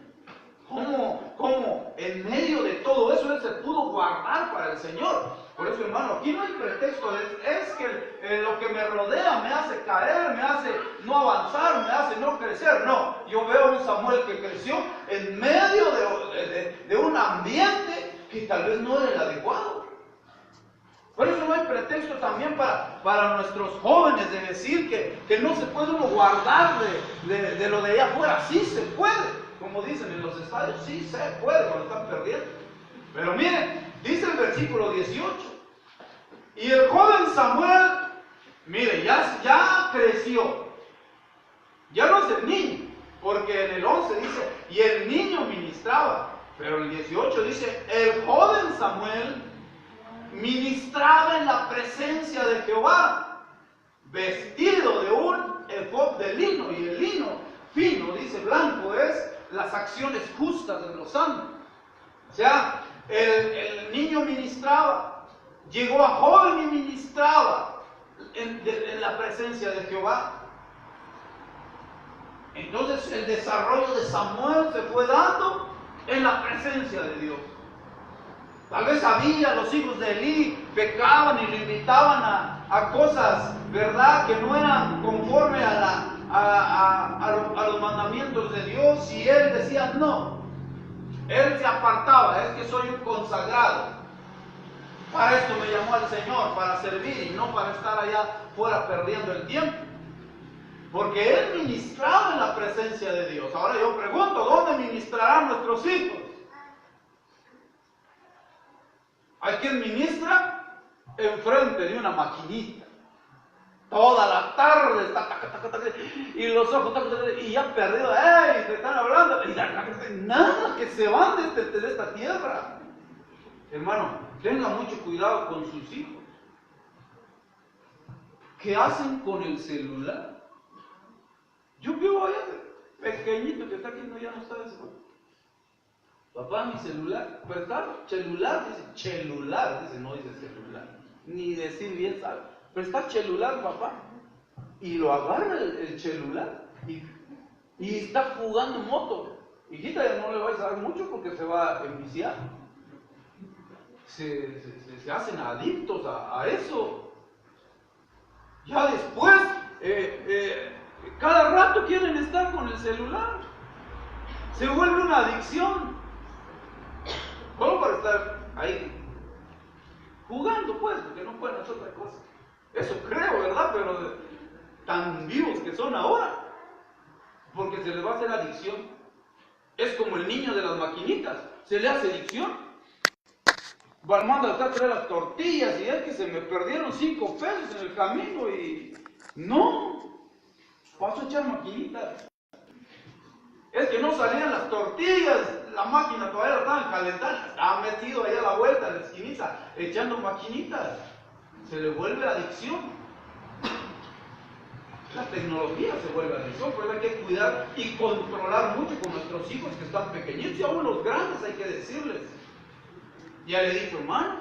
¿Cómo en medio de todo eso él se pudo guardar para el Señor? Por eso, hermano, aquí no hay pretexto. Es que lo que me rodea me hace caer, me hace no avanzar, me hace no crecer. No, yo veo a un Samuel que creció en medio de un ambiente que tal vez no era el adecuado. Por eso no hay pretexto también para nuestros jóvenes de decir que no se puede uno guardar de lo de allá afuera. Sí se puede. Como dicen en los estadios, sí se puede cuando están perdiendo. Pero miren, dice el versículo 18. Y el joven Samuel, mire, ya creció. Ya no es el niño, porque en el 11 dice, y el niño ministraba. Pero en el 18 dice, el joven Samuel ministraba en la presencia de Jehová, vestido de un efod de lino. Y el lino fino, dice blanco, es las acciones justas de los santos. O sea, el niño ministraba, llegó a joven y ministraba en la presencia de Jehová. Entonces el desarrollo de Samuel se fue dando en la presencia de Dios. Tal vez los hijos de Elí pecaban y le invitaban a cosas, ¿verdad?, que no eran conforme a los mandamientos de Dios, y él decía no. Él se apartaba: es que soy un consagrado. Para esto me llamó al Señor, para servir y no para estar allá fuera perdiendo el tiempo. Porque él ministraba en la presencia de Dios. Ahora yo pregunto, ¿dónde ministrarán nuestros hijos? Hay quien ministra enfrente de una maquinita. Toda la tarde está y los ojos y ya perdido, te están hablando, y nada, que se van de esta tierra. Hermano, tenga mucho cuidado con sus hijos. ¿Qué hacen con el celular? Yo veo allá pequeñito que está aquí, no, ya no está eso. Papá, mi celular, pero está celular, dice no dice celular, ni decir bien sabe. Pero está celular, papá, y lo agarra el celular y está jugando moto. Hijita, ya no le vais a dar mucho porque se va a enviciar. Se hacen adictos a eso. Ya después, cada rato quieren estar con el celular. Se vuelve una adicción. ¿Cómo para estar ahí jugando, pues? Porque no pueden hacer otra cosa. Eso creo, ¿verdad? Pero tan vivos que son ahora, porque se les va a hacer adicción. Es como el niño de las maquinitas, se le hace adicción. Manda a traer las tortillas y es que se me perdieron 5 pesos en el camino y no, paso a echar maquinitas. Es que no salían las tortillas, la máquina todavía la estaban calentando, estaba metido ahí a la vuelta en la esquinita echando maquinitas. Se le vuelve adicción. La tecnología se vuelve adicción, por eso hay que cuidar y controlar mucho con nuestros hijos que están pequeñitos, y aún los grandes hay que decirles. Ya le he dicho, hermano,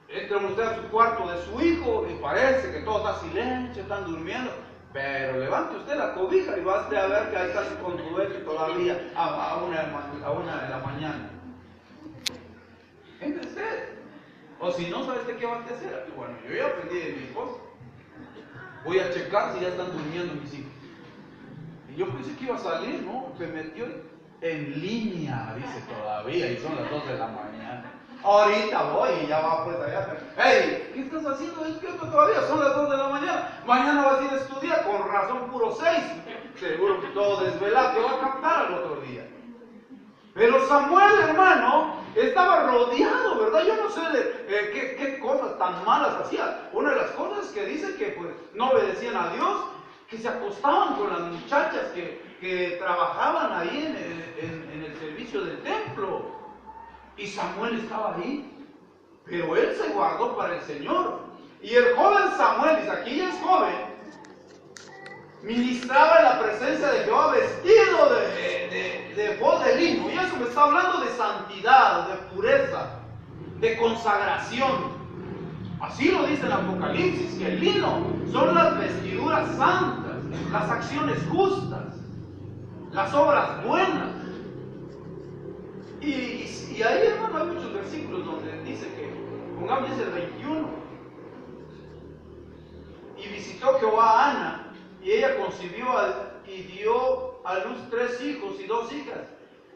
entre usted a su cuarto de su hijo y parece que todo está silencio, están durmiendo, pero levante usted la cobija y va a ver que ahí está con su beso todavía a una de la mañana. Fíjense, O si no, ¿sabes qué vas a hacer? Y bueno, yo ya aprendí de mi esposa. Voy a checar si ya están durmiendo mis hijos. Y yo pensé que iba a salir, ¿no? Se metió en línea, dice todavía, y son las 2 de la mañana. Ahorita voy y ya va pues allá. Hey, ¿qué estás haciendo despierto todavía? Son las 2 de la mañana. Mañana vas a ir a estudiar, con razón puro 6. Seguro que todo desvelado, te va a captar al otro día. Pero Samuel, hermano, estaba rodeado, ¿verdad? Yo no sé qué cosas tan malas hacía. Una de las cosas que dice que pues no obedecían a Dios, que se acostaban con las muchachas que trabajaban ahí en el servicio del templo. Y Samuel estaba ahí, pero él se guardó para el Señor. Y el joven Samuel, dice, aquí ya es joven, ministraba en la presencia de Jehová vestido de voz de lino. Y eso me está hablando de santidad, de pureza, de consagración. Así lo dice el Apocalipsis, que el lino son las vestiduras santas, las acciones justas, las obras buenas. Y ahí, hermano, hay muchos versículos donde dice que, pongamos el 21, y visitó Jehová a Ana, y ella concibió y dio a luz 3 hijos y 2 hijas.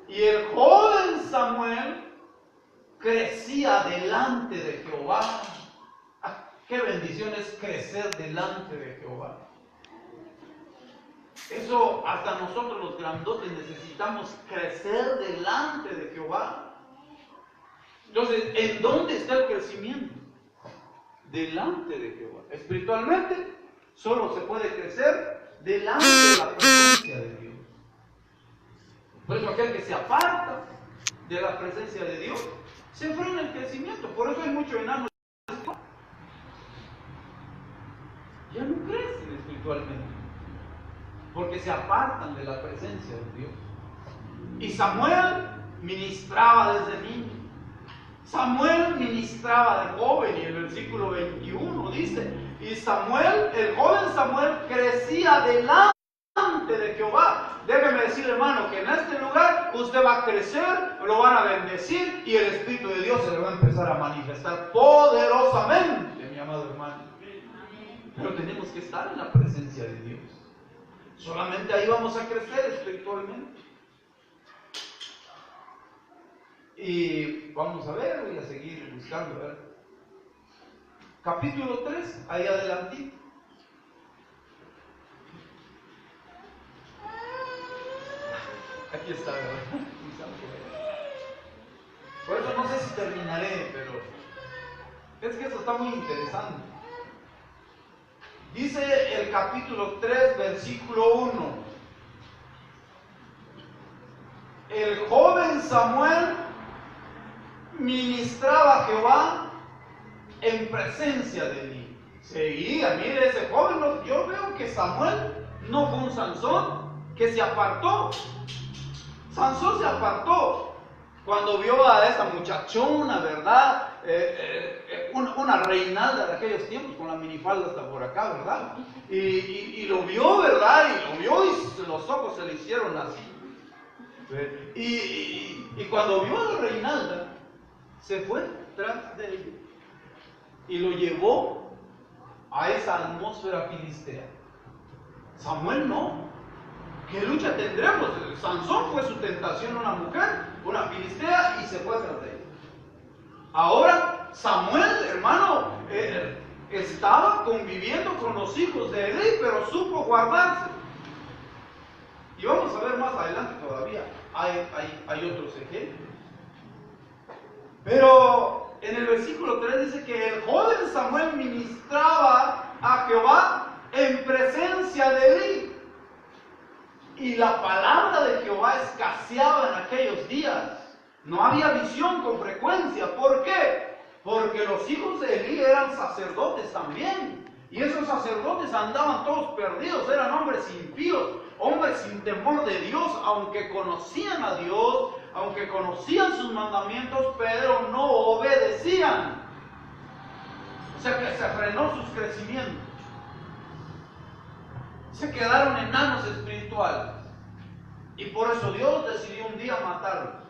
Y el joven Samuel crecía delante de Jehová. Ah, qué bendición es crecer delante de Jehová. Eso hasta nosotros los grandotes necesitamos crecer delante de Jehová. Entonces, ¿en dónde está el crecimiento? Delante de Jehová. Espiritualmente, solo se puede crecer delante de la presencia de Dios. Por eso aquel que se aparta de la presencia de Dios, se frena el crecimiento. Por eso hay muchos enanos. Ya no crecen espiritualmente, porque se apartan de la presencia de Dios. Y Samuel ministraba desde niño. Samuel ministraba de joven, y el versículo 21 dice, y Samuel, el joven Samuel, crecía delante de Jehová. Déjeme decir, hermano, que en este lugar usted va a crecer, lo van a bendecir, y el Espíritu de Dios se le va a empezar a manifestar poderosamente, mi amado hermano. Pero tenemos que estar en la presencia de Dios. Solamente ahí vamos a crecer espiritualmente. Y vamos a ver, voy a seguir buscando, a ver. Capítulo 3, ahí adelantito. Aquí está, ¿verdad? Por eso no sé si terminaré, pero es que esto está muy interesante. Dice el capítulo 3, versículo 1. El joven Samuel ministraba a Jehová en presencia de mí. Seguía, mire ese joven, yo veo que Samuel no fue un Sansón que se apartó. Sansón se apartó cuando vio a esa muchachona, ¿verdad? Una reinalda de aquellos tiempos con la minifalda hasta por acá, ¿verdad? Y lo vio, ¿verdad? Y lo vio y los ojos se le hicieron así. Y cuando vio a la reinalda, se fue tras de él y lo llevó a esa atmósfera filistea. Samuel no. ¿Qué lucha tendremos? Sansón fue su tentación una mujer, una filistea, y se fue tras de él. Ahora, Samuel, hermano, estaba conviviendo con los hijos de Eli, pero supo guardarse. Y vamos a ver más adelante todavía. Hay otros ejemplos. Pero en el versículo 3 dice que el joven Samuel ministraba a Jehová en presencia de Eli. Y la palabra de Jehová escaseaba en aquellos días. No había visión con frecuencia. ¿Por qué? Porque los hijos de Eli eran sacerdotes también. Y esos sacerdotes andaban todos perdidos. Eran hombres impíos, hombres sin temor de Dios, aunque conocían a Dios, aunque conocían sus mandamientos, pero no obedecían. O sea que se frenó sus crecimientos. Se quedaron enanos espirituales. Y por eso Dios decidió un día matarlos.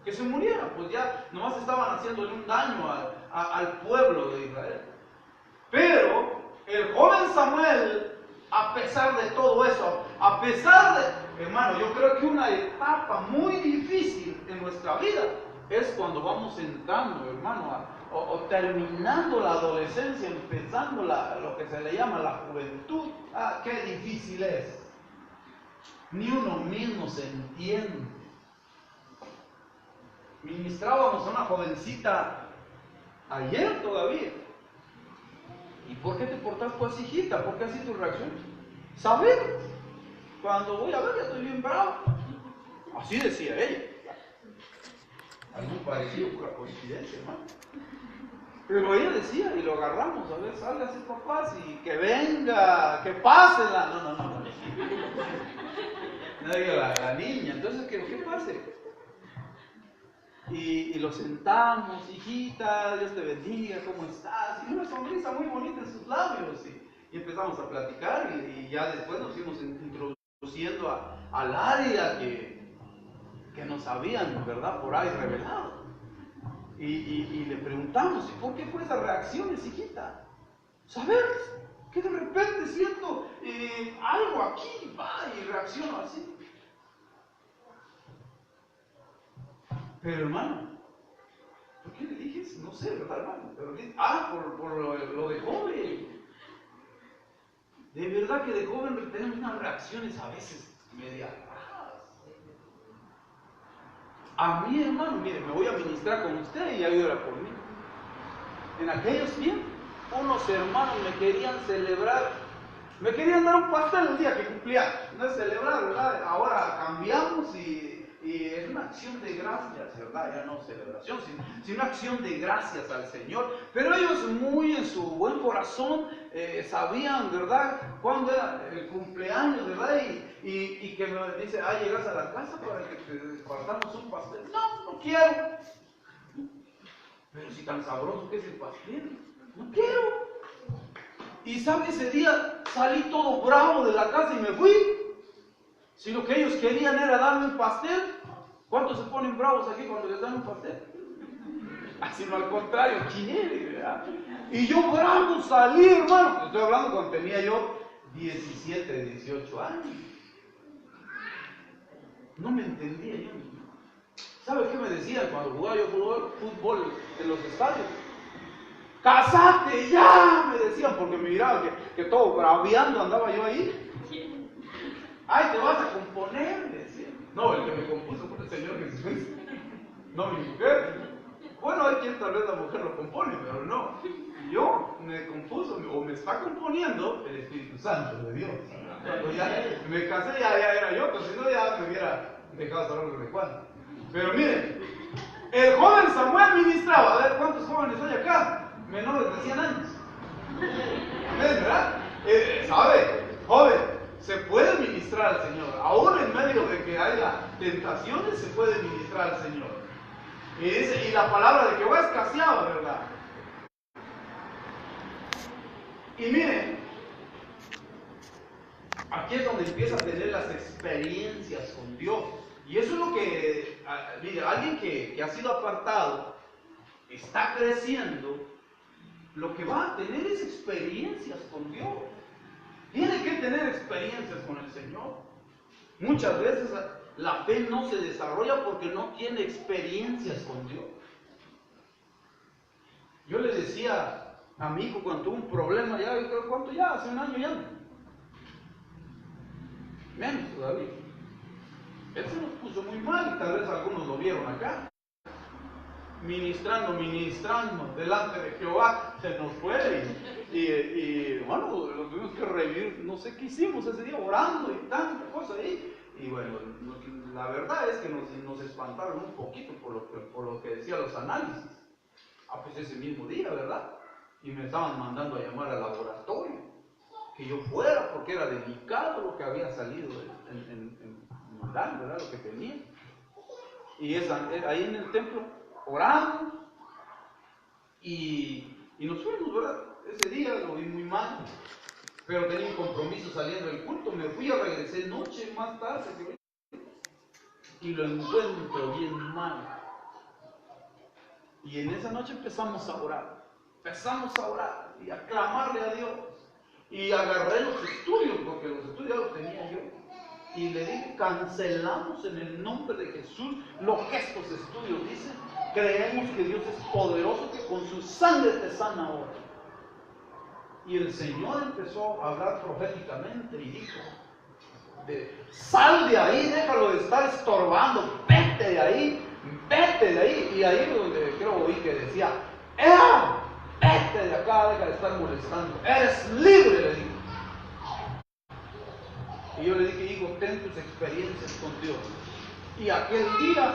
que se muriera, pues ya nomás estaban haciéndole un daño al pueblo de Israel. Pero el joven Samuel, a pesar de todo eso, a pesar de, hermano, yo creo que una etapa muy difícil en nuestra vida es cuando vamos entrando, hermano, o terminando la adolescencia, empezando lo que se le llama la juventud. Ah, qué difícil es. Ni uno mismo se entiende. Ministrábamos a una jovencita ayer todavía. ¿Y por qué te portas pues, hijita? ¿Por qué así tu reacción? Saber. Cuando voy a ver, ya estoy bien bravo. Así decía ella. Algo parecido, pura coincidencia, hermano. Pero ella decía, y lo agarramos, a ver, sálgase papás y que venga, que pase la... No. No diga la niña, entonces que pase. Y lo sentamos, hijita, Dios te bendiga, ¿cómo estás? Y una sonrisa muy bonita en sus labios. Y empezamos a platicar y ya después nos fuimos introduciendo al área que nos habían, ¿verdad?, por ahí revelado. Y le preguntamos, ¿y por qué fue esas reacciones, hijita? Saber que de repente siento algo aquí, va, y reacciono así. Pero hermano, ¿por qué le dije eso? No sé, ¿verdad, hermano? Pero por lo de joven. De verdad que de joven tenemos unas reacciones a veces media raras. A mí, hermano, mire, me voy a ministrar con usted y ayúdala por mí. En aquellos tiempos, unos hermanos me querían celebrar, me querían dar un pastel el día que cumplía. No es celebrar, ¿verdad? Ahora cambiamos y es una acción de gracias, ¿verdad? Ya no celebración, sino una acción de gracias al Señor. Pero ellos muy en su buen corazón sabían, ¿verdad?, cuándo era el cumpleaños, ¿verdad? Y que me dice, llegas a la casa para que te partamos un pastel. No quiero. Pero si tan sabroso que es el pastel, no quiero. Y sabe, ese día salí todo bravo de la casa y me fui. Si lo que ellos querían era darme un pastel, ¿cuántos se ponen bravos aquí cuando les dan un pastel? Así no, al contrario, quiere, ¿verdad? Y yo bravo salí, hermano. Estoy hablando cuando tenía yo 17, 18 años. No me entendía yo. ¿Sabes qué me decían cuando jugaba yo fútbol en los estadios? ¡Casate ya! Me decían, porque me miraban que todo braviando andaba yo ahí. ¡Ay, te vas a componer! Me decían. No, el que me compuso fue el Señor Jesús. No mi mujer. Bueno, hay quien tal vez la mujer lo compone, pero no. Yo me compuso, o me está componiendo el Espíritu Santo de Dios. Cuando ya me casé, ya era yo, pues si no, ya me hubiera dejado saber de cuándo. Pero miren, el joven Samuel ministraba. A ver, ¿cuántos jóvenes hay acá? Menores de 100 años. ¿Verdad? ¿Sabe? Joven, se puede ministrar al Señor. Aún en medio de que haya tentaciones, se puede ministrar al Señor. Y la palabra de Jehová escaseaba, ¿verdad? Y miren, aquí es donde empieza a tener las experiencias con Dios. Y eso es lo que, mire, alguien que ha sido apartado, está creciendo, lo que va a tener es experiencias con Dios. Tiene que tener experiencias con el Señor. Muchas veces la fe no se desarrolla porque no tiene experiencias con Dios. Yo le decía a mi hijo cuando tuvo un problema, ya, ¿cuánto ya? Hace un año ya. Menos todavía. Él se nos puso muy mal y tal vez algunos lo vieron acá. Ministrando, delante de Jehová, se nos fue y bueno, lo tuvimos que revivir, no sé qué hicimos ese día, orando y tanta cosa ahí. Y bueno, la verdad es que nos espantaron un poquito por lo que decían los análisis. Pues ese mismo día, ¿verdad? Y me estaban mandando a llamar al laboratorio, que yo fuera, porque era delicado lo que había salido en Milán, ¿verdad? Lo que tenía. Y ahí en el templo oramos y nos fuimos, ¿verdad? Ese día lo vi muy mal, pero tenía un compromiso saliendo del culto. Me fui, regresé noche más tarde y lo encuentro bien mal. Y en esa noche empezamos a orar y a clamarle a Dios. Y agarré los estudios, porque los estudios los tenía yo. Y le dije, cancelamos en el nombre de Jesús lo que estos estudios dicen. Creemos que Dios es poderoso, que con su sangre te sana ahora. Y el Señor empezó a hablar proféticamente y dijo, sal de ahí, déjalo de estar estorbando, vete de ahí. Y ahí donde creo oí que decía, vete de acá, deja de estar molestando, eres libre, le digo. Y yo le dije, hijo, ten tus experiencias con Dios. Y aquel día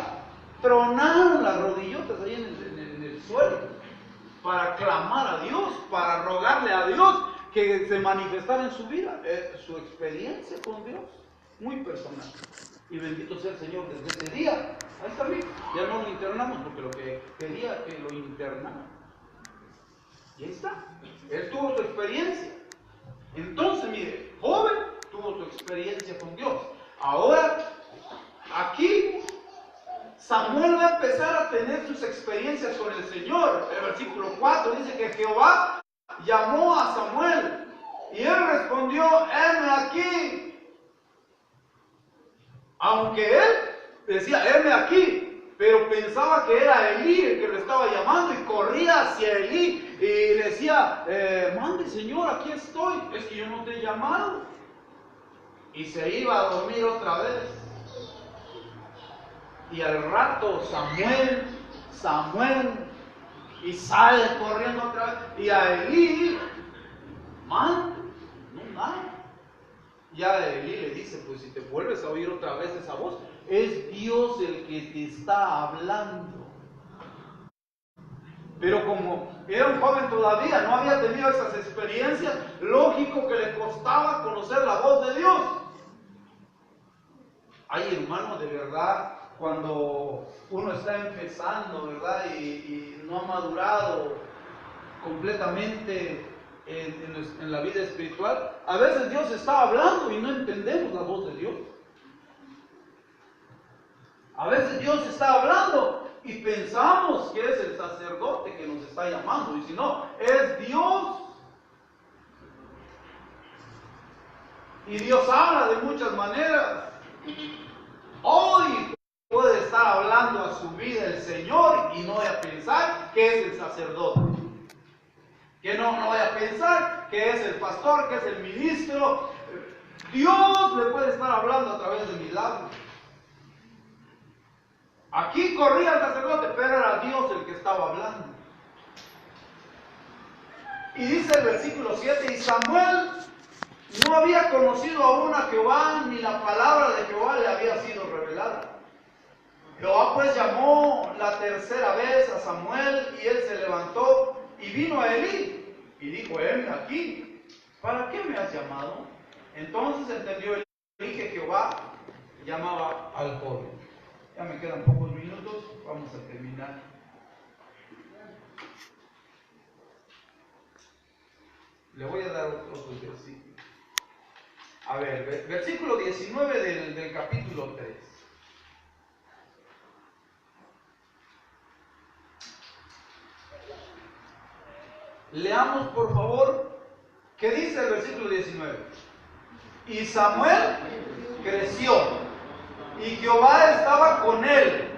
tronaron las rodillotas ahí en el suelo para clamar a Dios, para rogarle a Dios que se manifestara en su vida, su experiencia con Dios, muy personal. Y bendito sea el Señor desde ese día. Ahí está bien, ya no lo internamos porque lo que quería que lo internaran. Y ahí está, él tuvo su experiencia. Entonces, mire, joven tuvo su experiencia con Dios. Ahora, aquí Samuel va a empezar a tener sus experiencias con el Señor. El versículo 4 dice que Jehová llamó a Samuel y él respondió, heme aquí. Aunque él decía, heme aquí, pero pensaba que era Elí el que lo estaba llamando y corría hacia Elí y le decía, mande Señor, aquí estoy, es que yo no te he llamado. Y se iba a dormir otra vez. Y al rato Samuel, y sale corriendo otra vez. Y a Elí, mande, no nada. Ya Elí le dice, pues si te vuelves a oír otra vez esa voz, es Dios el que te está hablando. Pero como era un joven todavía, no había tenido esas experiencias, lógico que le costaba conocer la voz de Dios. Hay hermanos, de verdad, cuando uno está empezando, ¿verdad? Y no ha madurado completamente en la vida espiritual, a veces Dios está hablando y no entendemos la voz de Dios. A veces Dios está hablando y pensamos que es el sacerdote que nos está llamando, y si no, es Dios. Y Dios habla de muchas maneras. Hoy puede estar hablando a su vida el Señor y no vaya a pensar que es el sacerdote. Que no vaya a pensar que es el pastor, que es el ministro. Dios le puede estar hablando a través de milagros. Aquí corría el sacerdote, pero era Dios el que estaba hablando. Y dice el versículo 7, y Samuel no había conocido aún a Jehová, ni la palabra de Jehová le había sido revelada. Jehová pues llamó la tercera vez a Samuel, y él se levantó y vino a Elí, y dijo, heme aquí, ¿para qué me has llamado? Entonces entendió Elí que Jehová llamaba al joven. Ya me quedan pocos minutos, vamos a terminar. Le voy a dar otros versículos. A ver, versículo 19 del capítulo 3. Leamos por favor, ¿qué dice el versículo 19? Y Samuel creció, y Jehová estaba con él,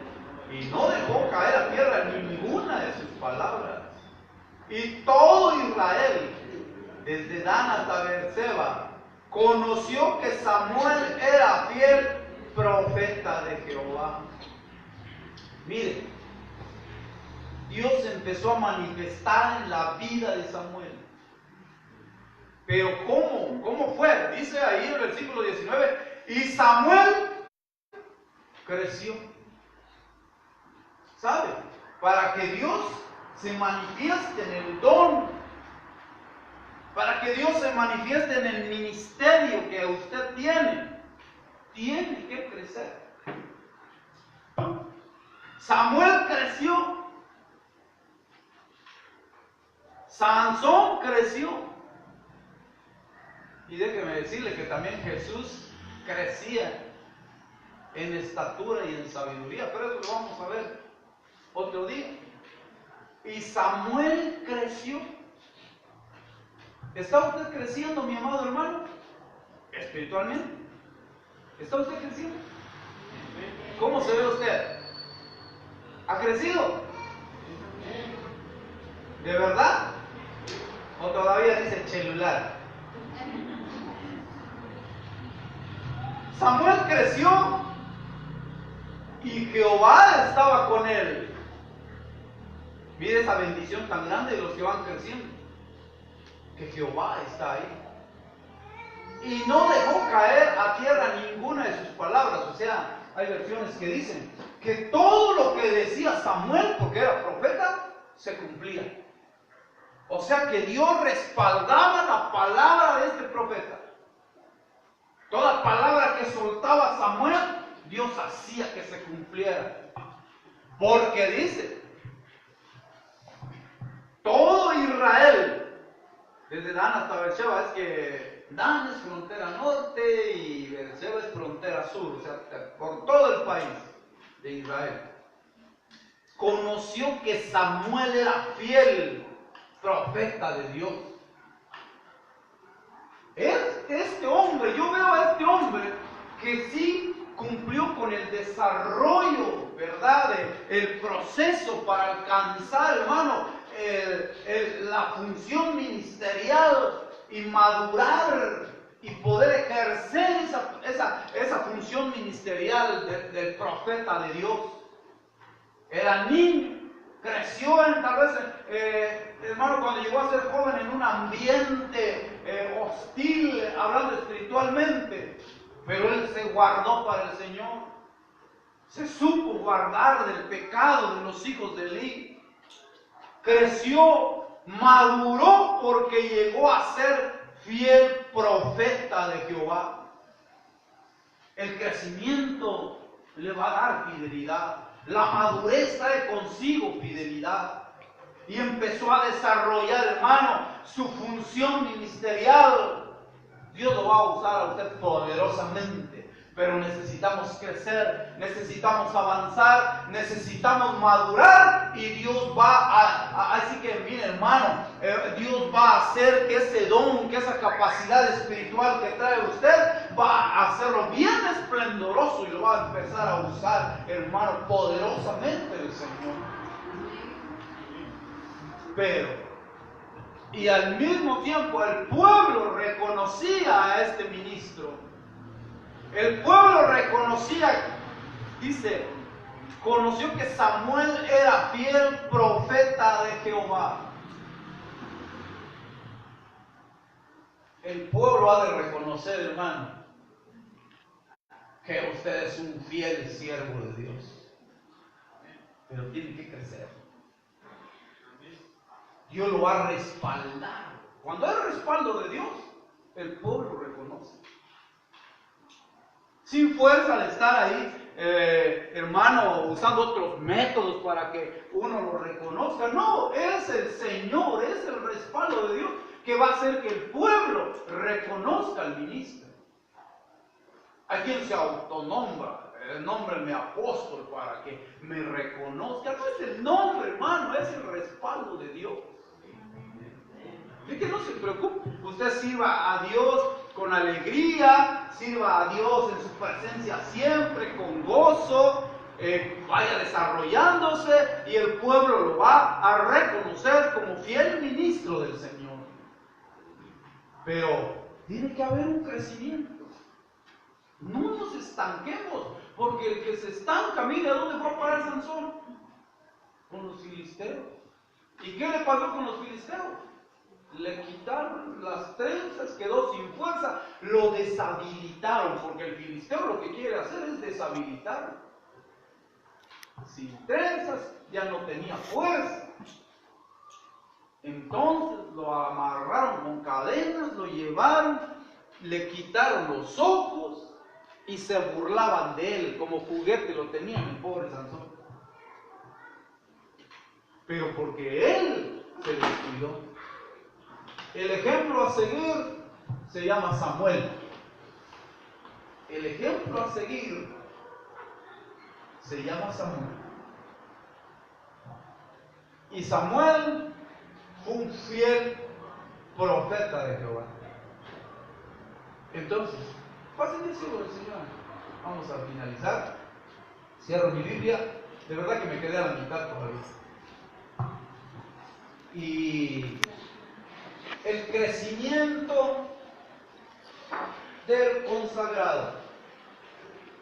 y no dejó caer a tierra ninguna de sus palabras. Y todo Israel, desde Dan hasta Beerseba, conoció que Samuel era fiel profeta de Jehová. Mire, Dios empezó a manifestar en la vida de Samuel. Pero ¿cómo fue? Dice ahí el versículo 19, y Samuel creció. ¿Sabe? Para que Dios se manifieste en el don, para que Dios se manifieste en el ministerio que usted tiene que crecer. Samuel creció. Sansón creció. Y déjeme decirle que también Jesús crecía en estatura y en sabiduría, pero eso lo vamos a ver otro día. Y Samuel creció. ¿Está usted creciendo, mi amado hermano? Espiritualmente. ¿Está usted creciendo? ¿Cómo se ve usted? ¿Ha crecido? ¿De verdad? ¿O todavía dice el celular? Samuel creció y Jehová estaba con él. Mire esa bendición tan grande de los que van creciendo, que Jehová está ahí. Y no dejó caer a tierra ninguna de sus palabras. O sea, hay versiones que dicen que todo lo que decía Samuel, porque era profeta, se cumplía. O sea que Dios respaldaba la palabra de este profeta. Toda palabra que soltaba Samuel, Dios hacía que se cumpliera. Porque dice, todo Israel, desde Dan hasta Beersheba, es que Dan es frontera norte y Beersheba es frontera sur, o sea, por todo el país de Israel, conoció que Samuel era fiel profeta de Dios. Este hombre, yo veo a este hombre que sí cumplió con el desarrollo, ¿verdad? El proceso para alcanzar, hermano, la función ministerial y madurar y poder ejercer esa función ministerial del profeta de Dios. Era niño, creció tal vez, hermano, cuando llegó a ser joven en un ambiente hostil, hablando espiritualmente, pero él se guardó para el Señor. Se supo guardar del pecado de los hijos de Eli. Creció, maduró porque llegó a ser fiel profeta de Jehová. El crecimiento le va a dar fidelidad. La madurez trae consigo fidelidad. Y empezó a desarrollar, hermano, su función ministerial. Dios lo va a usar a usted poderosamente. Pero necesitamos crecer, necesitamos avanzar, necesitamos madurar. Y Dios va así que, mire, hermano, Dios va a hacer que ese don, que esa capacidad espiritual que trae usted, va a hacerlo bien esplendoroso y lo va a empezar a usar, hermano, poderosamente el Señor. Pero, y al mismo tiempo el pueblo reconocía a este ministro. El pueblo reconocía, dice, conoció que Samuel era fiel profeta de Jehová. El pueblo ha de reconocer, hermano, que usted es un fiel siervo de Dios. Pero tiene que crecer. Dios lo va a respaldar. Cuando hay respaldo de Dios, el pueblo reconoce. Sin fuerza al estar ahí, hermano, usando otros métodos para que uno lo reconozca. No, es el Señor, es el respaldo de Dios que va a hacer que el pueblo reconozca al ministro. Hay quien se autonombra, nómbreme apóstol para que me reconozca. No es el nombre, hermano, es el respaldo de Dios. Así que no se preocupe, usted sirva a Dios con alegría, sirva a Dios en su presencia siempre, con gozo, vaya desarrollándose y el pueblo lo va a reconocer como fiel ministro del Señor. Pero tiene que haber un crecimiento. No nos estanquemos, porque el que se estanca, mire, ¿a dónde fue a parar Sansón? Con los filisteos. ¿Y qué le pasó con los filisteos? Le quitaron las trenzas, quedó sin fuerza, lo deshabilitaron, porque el filisteo lo que quiere hacer es deshabilitarlo. Sin trenzas, ya no tenía fuerza. Entonces lo amarraron con cadenas, lo llevaron, le quitaron los ojos y se burlaban de él, como juguete lo tenían el pobre Sansón. Pero porque él se descuidó. El ejemplo a seguir se llama Samuel. El ejemplo a seguir se llama Samuel. Y Samuel fue un fiel profeta de Jehová. Entonces, facilísimo el Señor. Vamos a finalizar. Cierro mi Biblia. De verdad que me quedé a la mitad todavía. Y el crecimiento del consagrado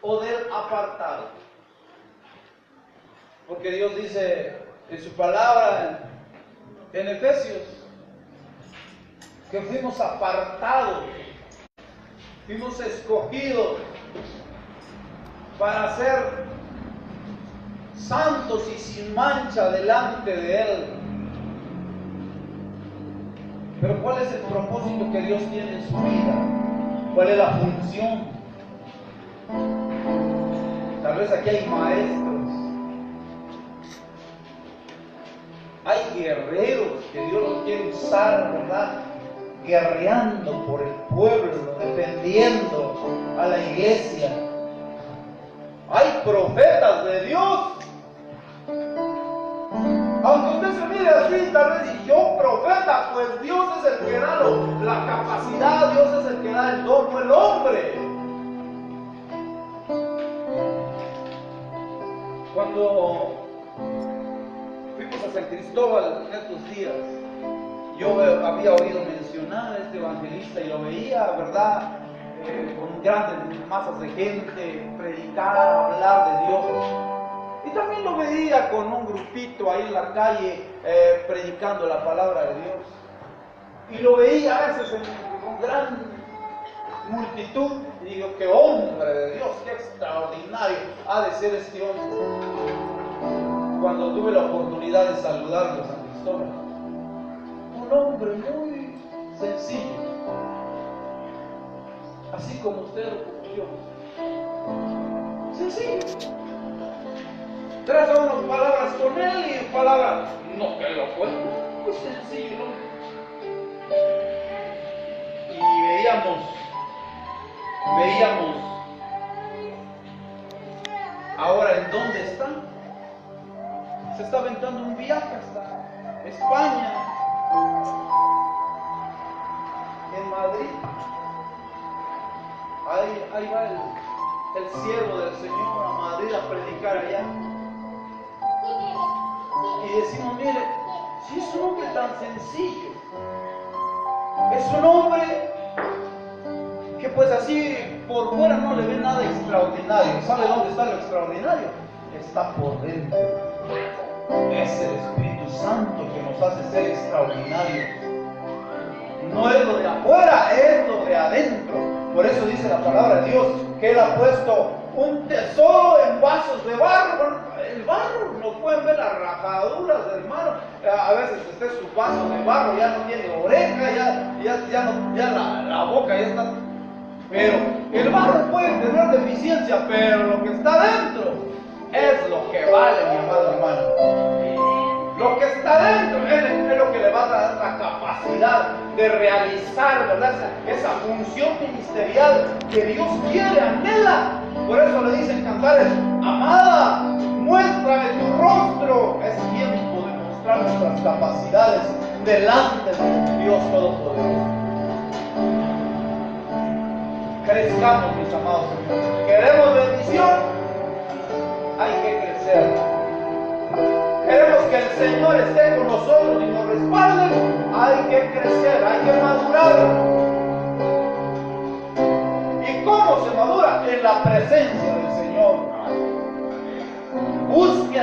o del apartado. Porque Dios dice en su palabra en Efesios que fuimos apartados, fuimos escogidos para ser santos y sin mancha delante de Él. Pero ¿cuál es el propósito que Dios tiene en su vida? ¿Cuál es la función? Tal vez aquí hay maestros, hay guerreros que Dios los quiere usar, ¿verdad? Guerreando por el pueblo, defendiendo a la iglesia. Hay profetas de Dios. Aunque usted se mire así, tal vez, y yo profeta, pues Dios es el que da la capacidad, Dios es el que da el don, no el hombre. Cuando fuimos a San Cristóbal en estos días, yo había oído mencionar a este evangelista y lo veía, ¿verdad? Con grandes masas de gente, predicar, hablar de Dios. Y también lo veía con un grupito ahí en la calle predicando la palabra de Dios. Y lo veía a veces con gran multitud. Y digo, qué hombre de Dios, qué extraordinario ha de ser este hombre. Cuando tuve la oportunidad de saludarlo a San Cristóbal, un hombre muy sencillo, así como usted o como yo. Sencillo. Tres o unas palabras con él y palabras, no que lo fue, muy sencillo, ¿no? Y veíamos ahora en dónde está. Se está aventando un viaje hasta España, en Madrid. Ahí va el siervo del Señor a Madrid a predicar allá. Y decimos, mire, si es un hombre tan sencillo, es un hombre que pues así por fuera no le ve nada extraordinario. ¿Sabe dónde está lo extraordinario? Está por dentro. Es el Espíritu Santo que nos hace ser extraordinarios. No es lo de afuera, es lo de adentro. Por eso dice la palabra de Dios que Él ha puesto un tesoro en vasos de barro. El barro, no pueden ver las rajaduras, hermano. A veces su vaso de barro ya no tiene oreja, ya la boca ya está. Pero el barro puede tener deficiencia, pero lo que está dentro es lo que vale, mi amado hermano. Lo que está dentro es lo que le va a dar la capacidad de realizar, ¿verdad? Esa función ministerial que Dios quiere, anhela. Por eso le dicen cantares, amada, muéstrame tu rostro. Es tiempo de mostrar nuestras capacidades delante de Dios Todopoderoso. Crezcamos, mis amados hermanos. ¿Queremos bendición? Hay que crecer. Queremos que el Señor esté con nosotros y nos respalde. Hay que crecer, hay que madurar. ¿Y cómo se madura? En la presencia del Señor. Busque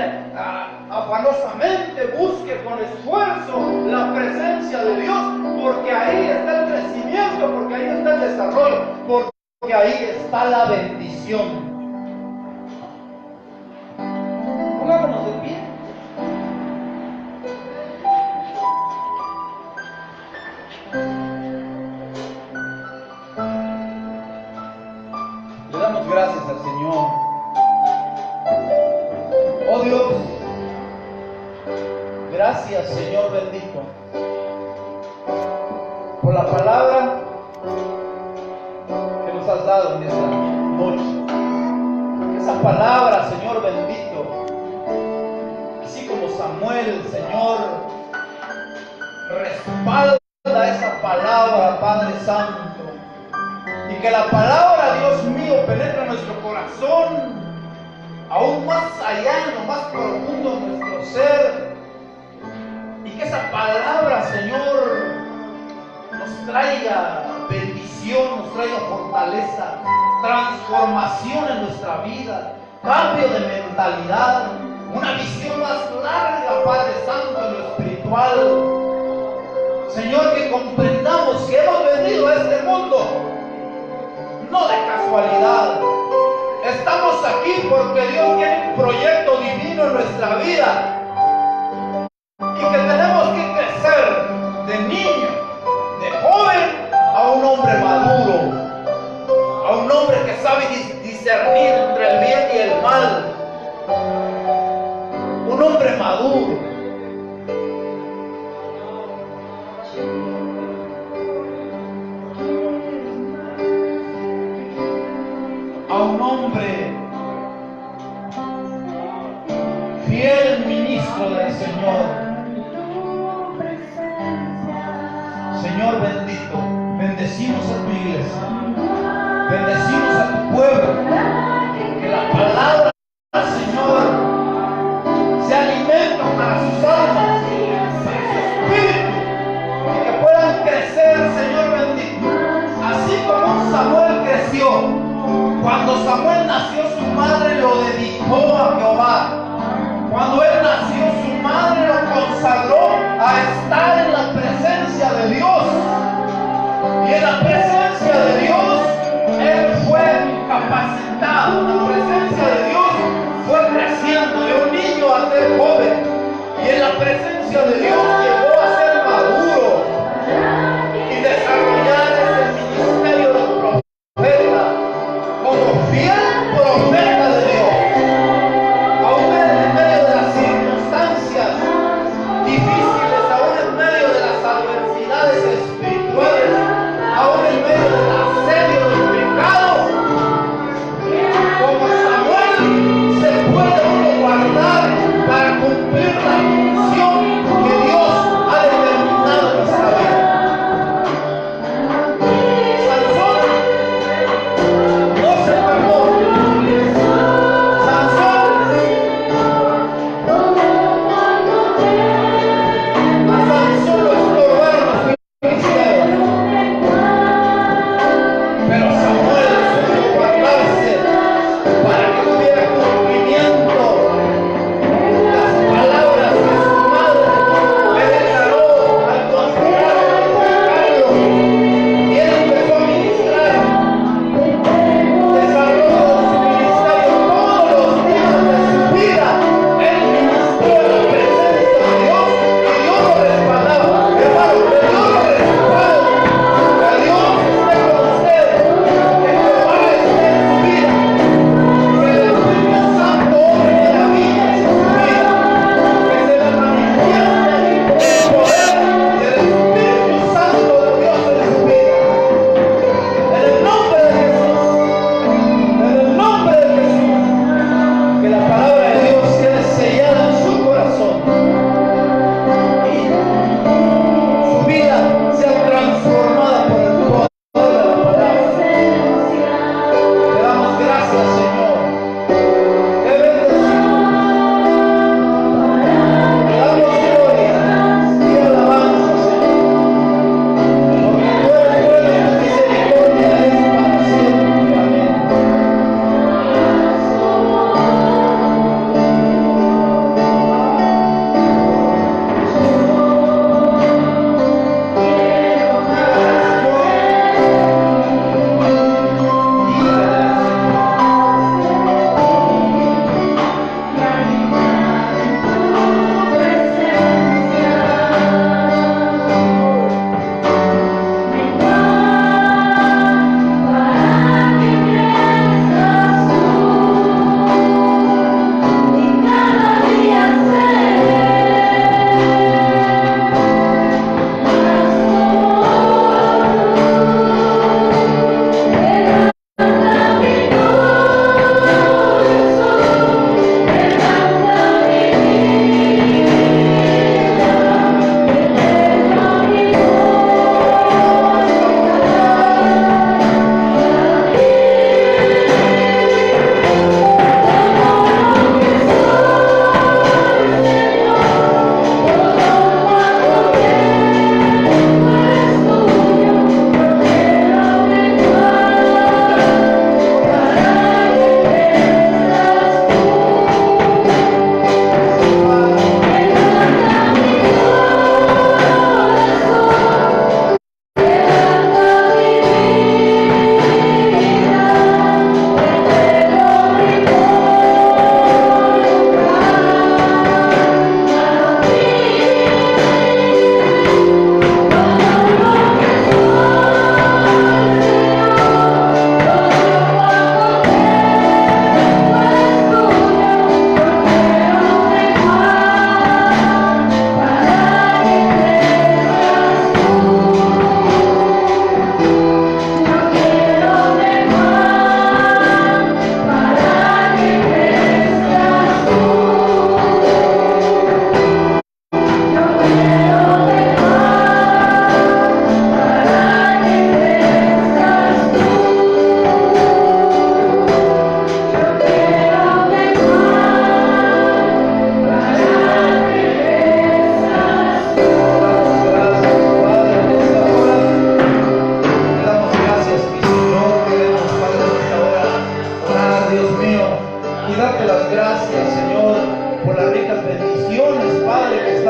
afanosamente, busque con esfuerzo la presencia de Dios, porque ahí está el crecimiento, porque ahí está el desarrollo, porque ahí está la bendición. Pongámonos de pie. Le damos gracias al Señor. Oh Dios, gracias, Señor bendito, por la palabra que nos has dado en esta noche. Esa palabra, Señor bendito, así como Samuel, Señor, Padre Santo. Y que la palabra, Dios mío, penetre en nuestro corazón, aún más allá, en lo más profundo de nuestro ser. Y que esa palabra, Señor, nos traiga bendición, nos traiga fortaleza, transformación en nuestra vida, cambio de mentalidad, una visión más larga, Padre Santo, en lo espiritual. Señor, que comprendamos que hemos venido a este mundo no de casualidad. Estamos aquí porque Dios tiene un proyecto divino en nuestra vida y que tenemos que crecer de niño, de joven, a un hombre maduro, a un hombre que sabe discernir entre el bien y el mal, un hombre maduro. A un hombre fiel ministro del Señor. Señor bendito, bendecimos a tu iglesia, bendecimos a tu pueblo, que la palabra, Señor, sea alimento para sus almas, para su espíritu, y que puedan crecer, Señor bendito, así como un Samuel creció. Cuando Samuel nació, su madre lo dedicó a Jehová. Cuando él nació, su madre lo consagró a estar en la presencia de Dios. Y en la presencia de Dios, él fue capacitado. En la presencia de Dios fue creciendo de un niño a ser joven. Y en la presencia de Dios llegó a ser maduro y desarrollar ese ministerio de profeta como fiel profeta de Dios. Aún en medio de las circunstancias difíciles, aún en medio de las adversidades espirituales, aún en medio del asedio del pecado, como Samuel se puede uno guardar para cumplir la función que Dios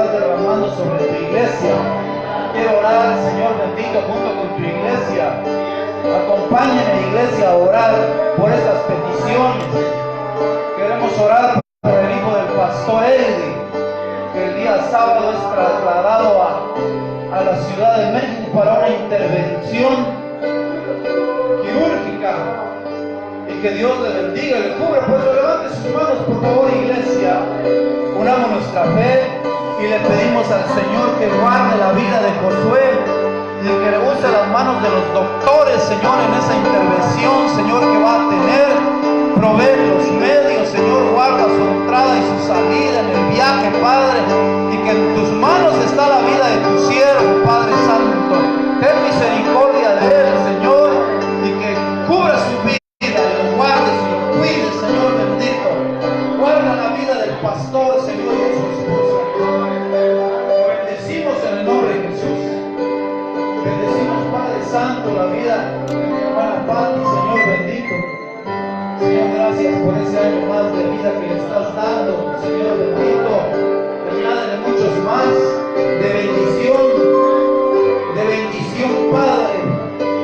estás derramando sobre tu iglesia. Quiero orar, Señor bendito, junto con tu iglesia. Acompáñenme, iglesia, a orar por estas peticiones. Queremos orar por el hijo del pastor Eddie, que el día sábado es trasladado a la Ciudad de México para una intervención quirúrgica. Y que Dios le bendiga y le cubra. Por eso levante sus manos, por favor, iglesia. Unamos nuestra fe y le pedimos al Señor que guarde la vida de Josué y que le use las manos de los doctores, Señor, en esa intervención, Señor, que va a tener. Provee los medios, Señor, guarda su entrada y su salida en el viaje, Padre, y que en tus manos está la vida de tu siervo, Padre Santo. Ten misericordia de él, Señor, y que cubra su vida. Pastor, Señor, y su esposa. Lo bendecimos en el nombre de Jesús. Bendecimos, Padre Santo, la vida de mi hermana Pati, Señor bendito. Señor, gracias por ese año más de vida que le estás dando, Señor bendito. Añádele muchos más de bendición, Padre,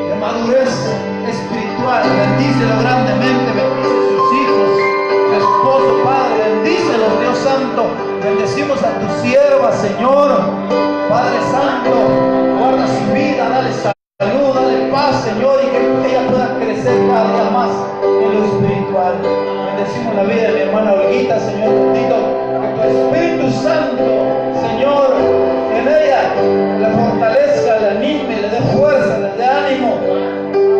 de madurez espiritual. Bendícelo grandemente, bendice sus hijos, su esposo, Padre. Bendícelos, Dios Santo. Bendecimos a tu sierva, Señor. Padre Santo, guarda su vida, dale salud, dale paz, Señor, y que ella pueda crecer cada día más en lo espiritual. Bendecimos la vida de mi hermana Olguita, Señor bendito. Que tu Espíritu Santo, Señor, en ella la fortalezca, la anime, le dé fuerza, le dé ánimo.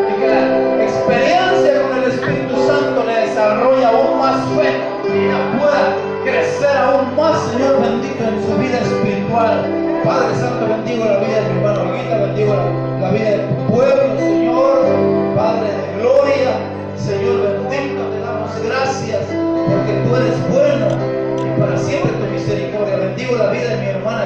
Y que la experiencia con el Espíritu Santo le desarrolle aún más fe. Y ella pueda crecer aún más, Señor bendito, en su vida espiritual. Padre Santo, bendigo la vida de mi hermano Olguita, bendigo la vida de tu pueblo, Señor, Padre de gloria, Señor bendito, te damos gracias porque tú eres bueno y para siempre tu misericordia. Bendigo la vida de mi hermana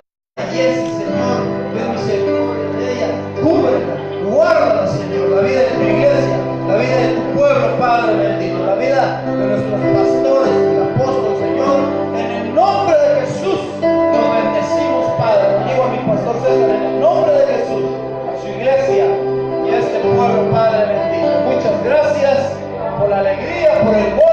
Jessie, Señor, ten misericordia de ella, cúbrela, guárdala, Señor, la vida de tu iglesia, la vida de tu pueblo, Padre bendito, la vida de nuestros pastores, del apóstol, Señor, en el nombre de Jesús, nos bendecimos, Padre. Bendigo a mi pastor César en el nombre de Jesús, a su iglesia y a este pueblo, Padre bendito. Muchas gracias por la alegría, por el gozo.